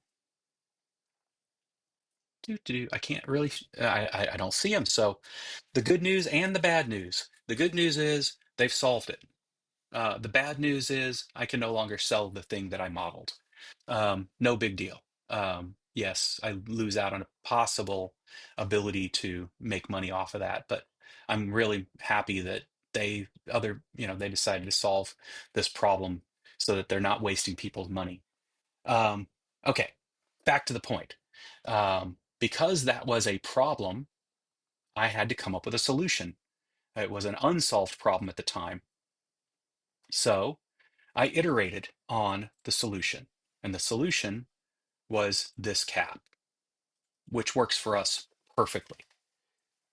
I can't really, I don't see them. So the good news and the bad news. The good news is they've solved it. The bad news is I can no longer sell the thing that I modeled. No big deal. Yes, I lose out on a possible ability to make money off of that, but I'm really happy that they decided to solve this problem so that they're not wasting people's money. Um, okay, back to the point. Because that was a problem, I had to come up with a solution. It was an unsolved problem at the time. So I iterated on the solution, and the solution was this cap, which works for us perfectly.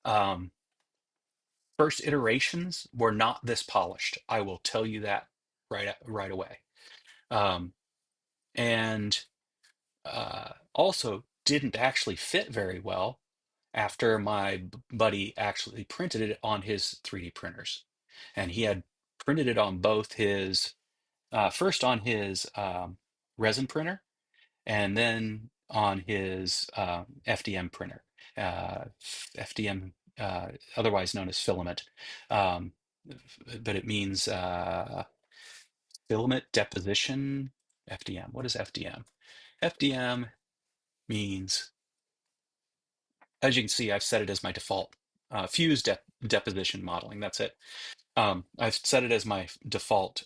Um, First iterations were not this polished. I will tell you that right away. Um, and also didn't actually fit very well after my buddy actually printed it on his 3D printers. And he had printed it on both his, first on his resin printer, and then on his FDM printer, FDM, otherwise known as filament. Um, but it means filament deposition, FDM. What is FDM? FDM means, as you can see, I've set it as my default fuse deposition modeling. That's it. I've set it as my default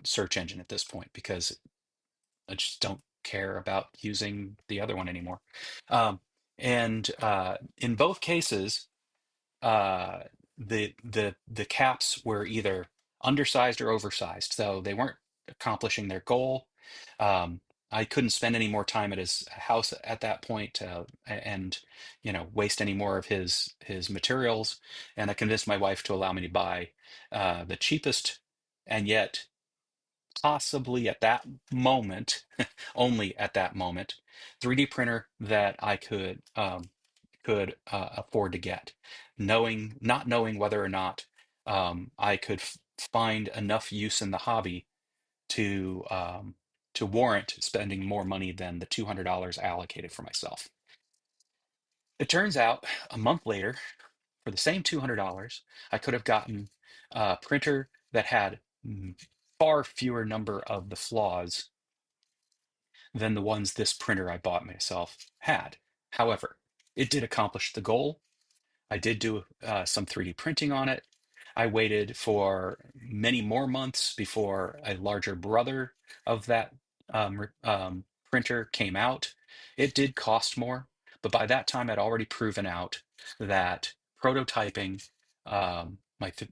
search engine at this point because I just don't care about using the other one anymore. And in both cases, uh, the caps were either undersized or oversized, so they weren't accomplishing their goal. I couldn't spend any more time at his house at that point, and waste any more of his materials. And I convinced my wife to allow me to buy the cheapest, and yet possibly at that moment, only at that moment, 3D printer that I could afford to get, not knowing whether or not I could find enough use in the hobby to warrant spending more money than the $200 allocated for myself. It turns out a month later, for the same $200, I could have gotten a printer that had far fewer number of the flaws than the ones this printer I bought myself had. However, it did accomplish the goal. I did do some 3D printing on it. I waited for many more months before a larger brother of that printer came out. It did cost more, but by that time I'd already proven out that prototyping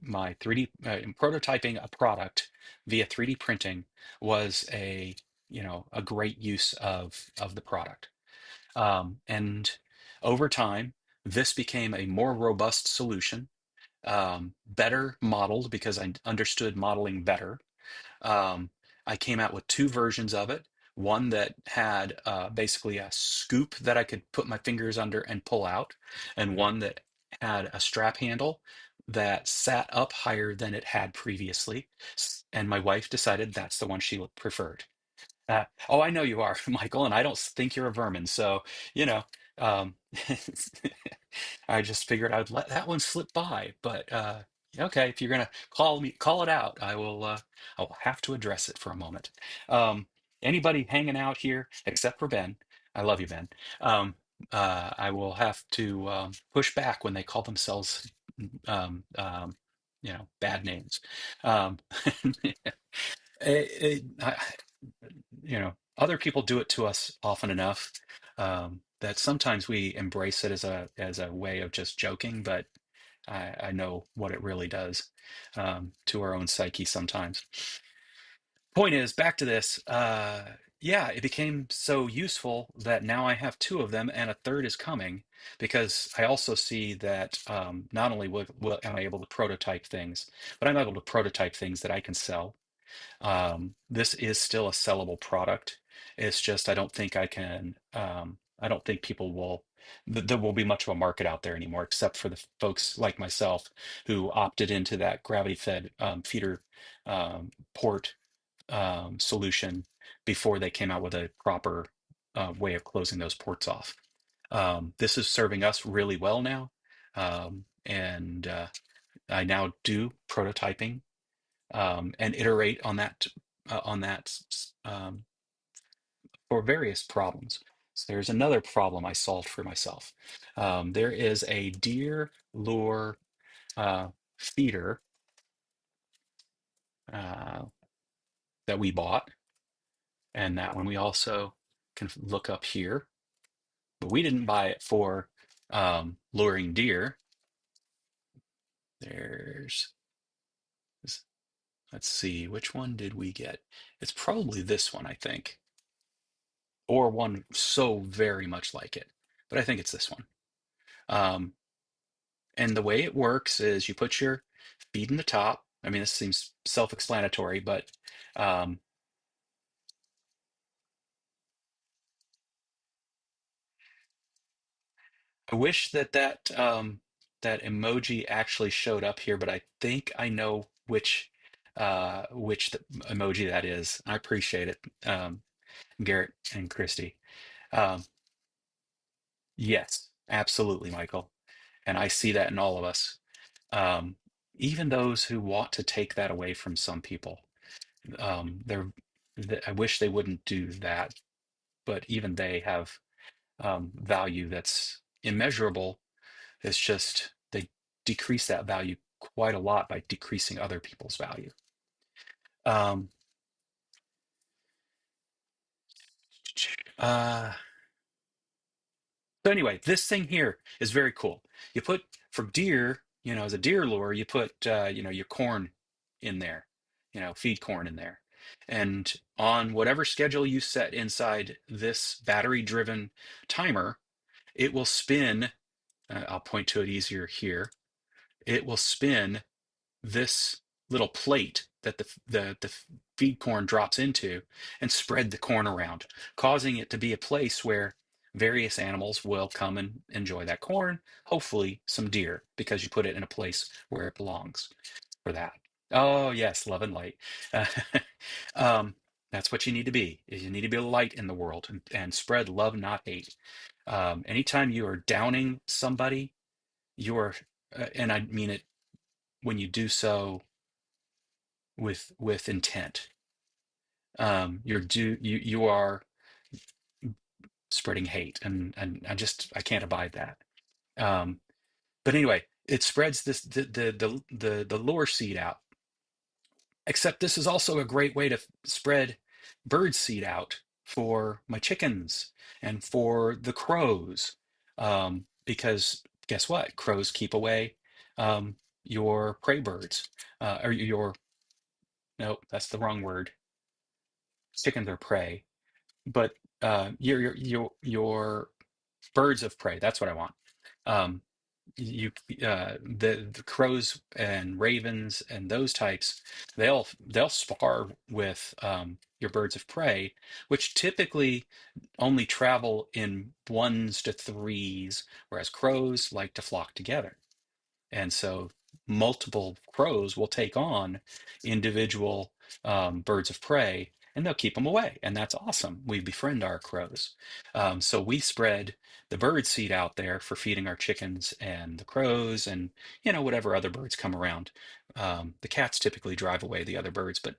my 3D prototyping a product via 3D printing was a great use of the product. And over time, this became a more robust solution, better modeled because I understood modeling better. Um, I came out with two versions of it. One that had basically a scoop that I could put my fingers under and pull out, and one that had a strap handle that sat up higher than it had previously. And my wife decided that's the one she preferred. Oh, I know you are, Michael, and I don't think you're a vermin. So, you know, um, I just figured I'd let that one slip by. But okay, if you're gonna call it out, I will have to address it for a moment. Um, Anybody hanging out here, except for Ben, I love you, Ben. Um, I will have to push back when they call themselves, um, um, bad names. Um, other people do it to us often enough that sometimes we embrace it as a way of just joking, but I know what it really does to our own psyche sometimes. Point is, back to this. Yeah, it became so useful that now I have two of them, and a third is coming because I also see that not only am I able to prototype things, but I'm able to prototype things that I can sell. This is still a sellable product. It's just I don't think I can. I don't think people will. There will be much of a market out there anymore, except for the folks like myself who opted into that gravity-fed feeder port solution before they came out with a proper way of closing those ports off. This is serving us really well now, and I now do prototyping and iterate on that for various problems. So there's another problem I solved for myself. There is a deer lure feeder uh, that we bought, and that one we also can look up here, but we didn't buy it for luring deer. There's, let's see, which one did we get? It's probably this one, I think, or one so very much like it, but I think it's this one. Um, and the way it works is you put your feet in the top. I mean, this seems self-explanatory, but um, I wish that emoji actually showed up here, but I think I know which emoji that is. I appreciate it, Garrett and Christy. Um, yes, absolutely, Michael. And I see that in all of us. Um, Even those who want to take that away from some people. They're, I wish they wouldn't do that, but even they have value that's immeasurable. It's just they decrease that value quite a lot by decreasing other people's value. Um, uh, so anyway, this thing here is very cool. You put for deer, as a deer lure, you put your corn in there, feed corn in there, and on whatever schedule you set inside this battery-driven timer, it will spin. I'll point to it easier here. It will spin this little plate that the feed corn drops into and spread the corn around, causing it to be a place where various animals will come and enjoy that corn, hopefully some deer, because you put it in a place where it belongs for that. Oh, yes, love and light. Uh, um, that's what you need to be. Is you need to be a light in the world and spread love, not hate. Anytime you are downing somebody, you are and I mean it when you do so with intent. You are spreading hate, and I can't abide that. Um, but anyway, it spreads this the lure seed out. Except this is also a great way to spread bird seed out for my chickens and for the crows. Because guess what? Crows keep away your prey birds. Or your, no, that's the wrong word. Chickens are prey. But your birds of prey, that's what I want. Um, you the crows and ravens and those types, they'll spar with your birds of prey, which typically only travel in ones to threes, whereas crows like to flock together. And so multiple crows will take on individual birds of prey, and they'll keep them away. And that's awesome. We befriend our crows. So we spread the bird seed out there for feeding our chickens and the crows and, whatever other birds come around. The cats typically drive away the other birds, but,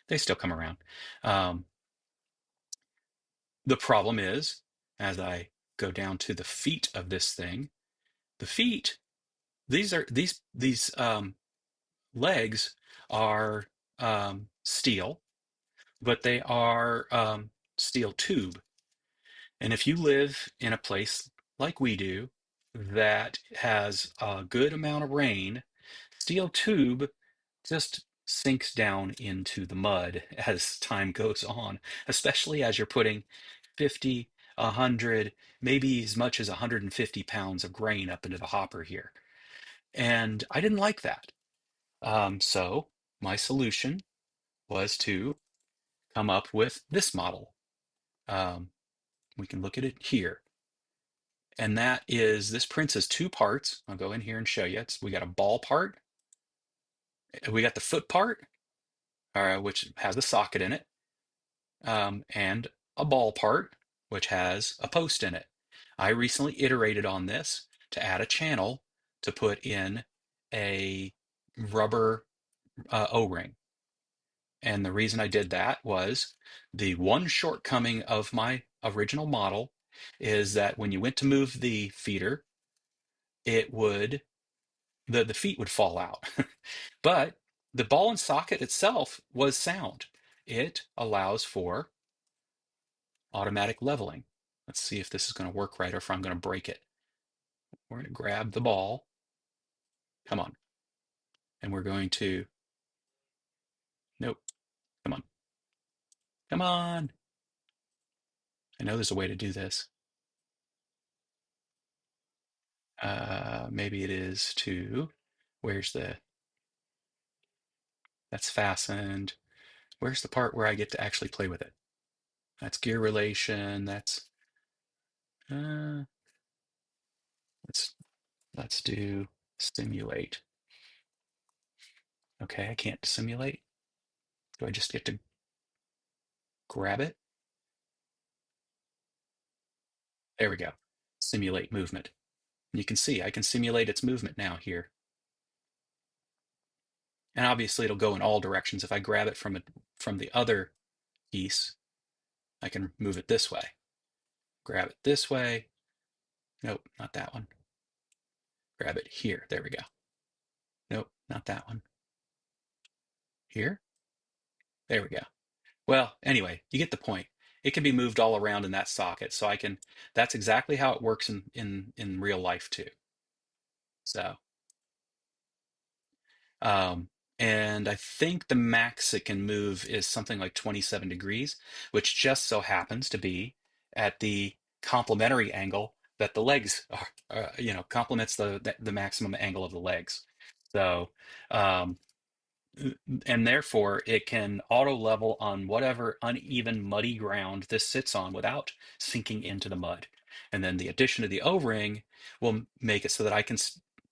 they still come around. Um, the problem is, as I go down to the feet of this thing, the feet, these legs are steel, but they are steel tube. And if you live in a place like we do that has a good amount of rain, steel tube just sinks down into the mud as time goes on, especially as you're putting 50, 100, maybe as much as 150 pounds of grain up into the hopper here. And I didn't like that. So my solution was to come up with this model. Um, we can look at it here. And that is, this prints as two parts. I'll go in here and show you. We got a ball part. We got the foot part, which has a socket in it, and a ball part, which has a post in it. I recently iterated on this to add a channel to put in a rubber O-ring. And the reason I did that was the one shortcoming of my original model is that when you went to move the feeder, it would, the feet would fall out. But the ball and socket itself was sound. It allows for automatic leveling. Let's see if this is going to work right or if I'm going to break it. We're going to grab the ball. Come on. And we're going to, nope, come on. Come on. I know there's a way to do this. Maybe it is to, where's that's fastened. Where's the part where I get to actually play with it? That's gear relation. Uh, let's, let's do simulate. Okay, I can't simulate. Do I just get to grab it? There we go. Simulate movement. You can see I can simulate its movement now here. And obviously it'll go in all directions. If I grab it from the other piece, I can move it this way. Grab it this way. Nope, not that one. Grab it here. There we go. Nope, not that one. Here. There we go. Well, anyway, you get the point. It can be moved all around in that socket. So that's exactly how it works in real life too. So, um, and I think the max it can move is something like 27 degrees, which just so happens to be at the complementary angle that the legs are, complements the maximum angle of the legs. So, um, and therefore it can auto level on whatever uneven muddy ground this sits on without sinking into the mud. And then the addition of the O-ring will make it so that I can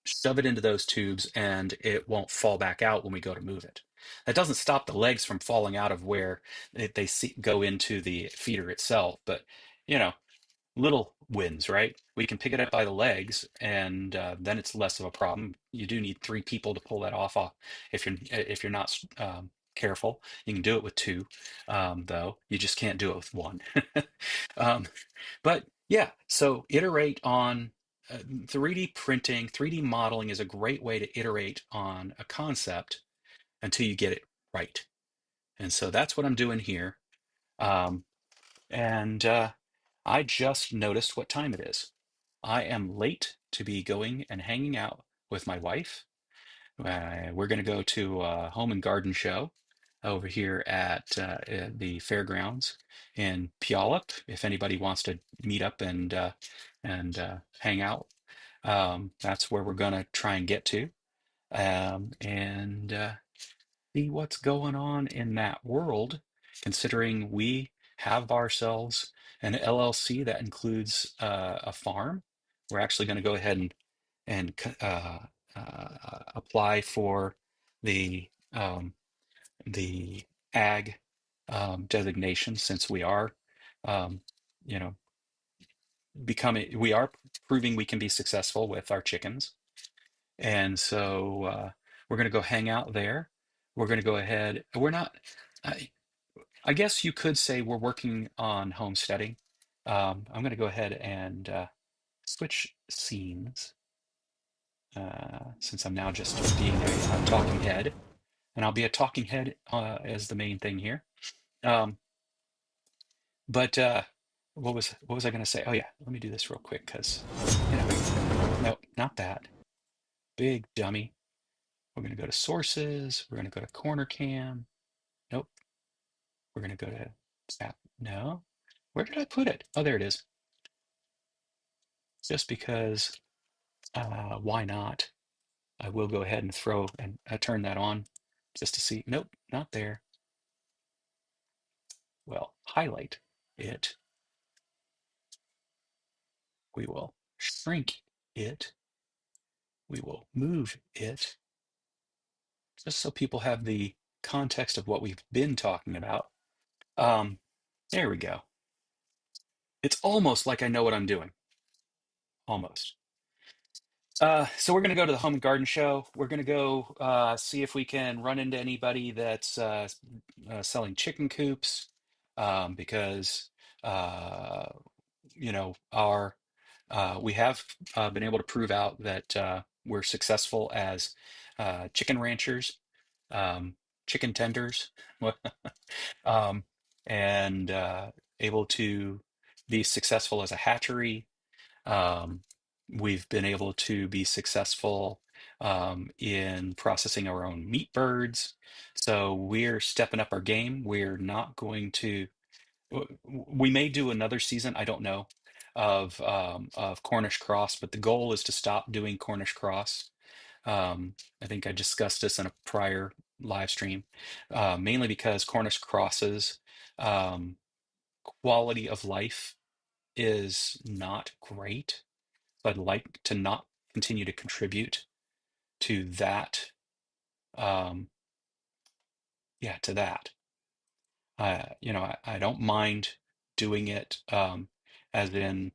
shove it into those tubes and it won't fall back out when we go to move it. That doesn't stop the legs from falling out of where go into the feeder itself, but you know, little wins, right? We can pick it up by the legs, and then it's less of a problem. You do need three people to pull that off if you're not careful. You can do it with two, though. You just can't do it with one. um, but yeah, so iterate on 3D printing. 3D modeling is a great way to iterate on a concept until you get it right. And so that's what I'm doing here. Um, and I just noticed what time it is. I am late to be going and hanging out with my wife. We're going to go to a home and garden show over here at the fairgrounds in Puyallup. If anybody wants to meet up and hang out, that's where we're going to try and get to. And see what's going on in that world, considering we have ourselves an LLC that includes a farm. We're actually going to go ahead and apply for the ag designation, since we are, um, you know, we are proving we can be successful with our chickens. And so we're going to go hang out there. We're going to go ahead. We're not, I, I guess you could say we're working on homesteading. I'm going to go ahead and switch scenes since I'm now just being a talking head. And I'll be a talking head as the main thing here. Um, but what was I going to say? Oh, yeah, let me do this real quick because, no, not that. Big dummy. We're going to go to sources. We're going to go to corner cam. Nope. We're going to go to snap. No. Where did I put it? Oh, there it is. Just because why not? I will go ahead and throw and turn that on just to see. Nope, not there. Well, highlight it. We will shrink it. We will move it just so people have the context of what we've been talking about. Um, there we go. It's almost like I know what I'm doing. Almost. So we're going to go to the home and garden show. We're going to go see if we can run into anybody that's selling chicken coops, because uh, our we have been able to prove out that we're successful as chicken ranchers, um, chicken tenders, um, and able to be successful as a hatchery. um, we've been able to be successful in processing our own meat birds. So we're stepping up our game. We're not going to, we may do another season, I don't know, of Cornish cross, but the goal is to stop doing Cornish cross. I think I discussed this in a prior live stream, mainly because Cornish crosses um, quality of life is not great. So I'd like to not continue to contribute to that. Um, yeah, to that. I don't mind doing it, as in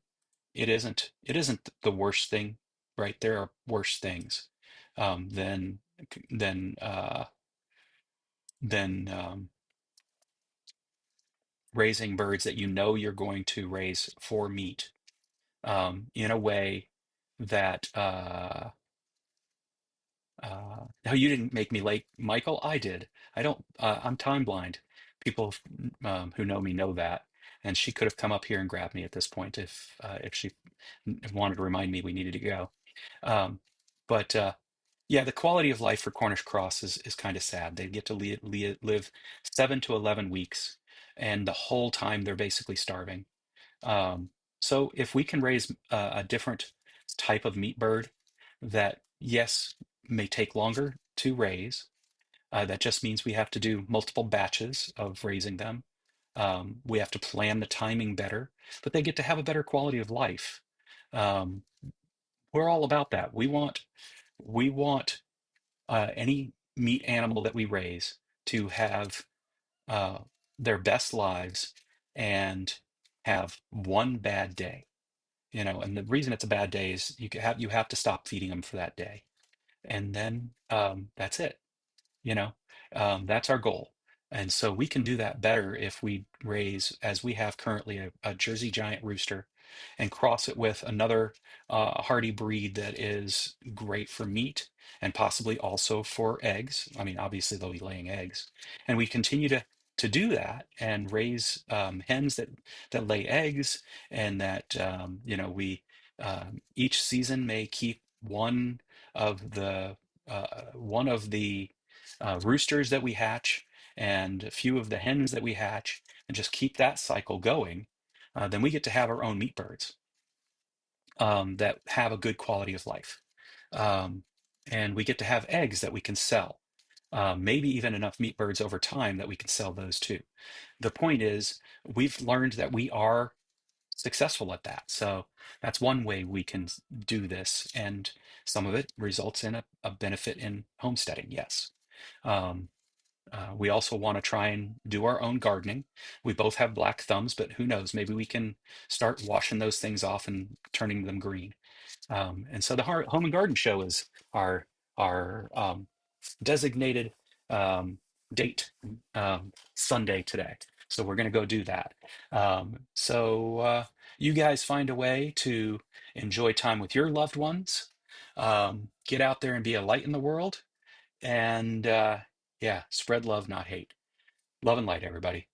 it isn't the worst thing, right? There are worse things than than uh, than raising birds that you know you're going to raise for meat, in a way that no, you didn't make me late, Michael. I did. I don't. I'm time blind. People who know me know that, and she could have come up here and grabbed me at this point if she wanted to remind me we needed to go. Um, but yeah, the quality of life for Cornish cross is kind of sad. They get to live 7 to 11 weeks, and the whole time they're basically starving. Um, so if we can raise a different type of meat bird that, yes, may take longer to raise, that just means we have to do multiple batches of raising them. We have to plan the timing better, but they get to have a better quality of life. Um, we're all about that. We want any meat animal that we raise to have uh, their best lives and have one bad day. And the reason it's a bad day is you have to stop feeding them for that day, and then that's it. you know that's our goal. And so we can do that better if we raise, as we have currently, a Jersey Giant rooster and cross it with another hardy breed that is great for meat and possibly also for eggs. I mean, obviously they'll be laying eggs, and we continue to do that and raise hens that lay eggs, and that we each season may keep one of the roosters that we hatch and a few of the hens that we hatch, and just keep that cycle going. Then we get to have our own meat birds that have a good quality of life. Um, and we get to have eggs that we can sell. Maybe even enough meat birds over time that we can sell those too. The point is, we've learned that we are successful at that. So that's one way we can do this. And some of it results in a benefit in homesteading, yes. Um, we also want to try and do our own gardening. We both have black thumbs, but who knows? Maybe we can start washing those things off and turning them green. And so the Home and Garden Show is our designated um, date, Sunday today. So we're going to go do that. So you guys find a way to enjoy time with your loved ones. Get out there and be a light in the world, and yeah, spread love, not hate. Love and light, everybody.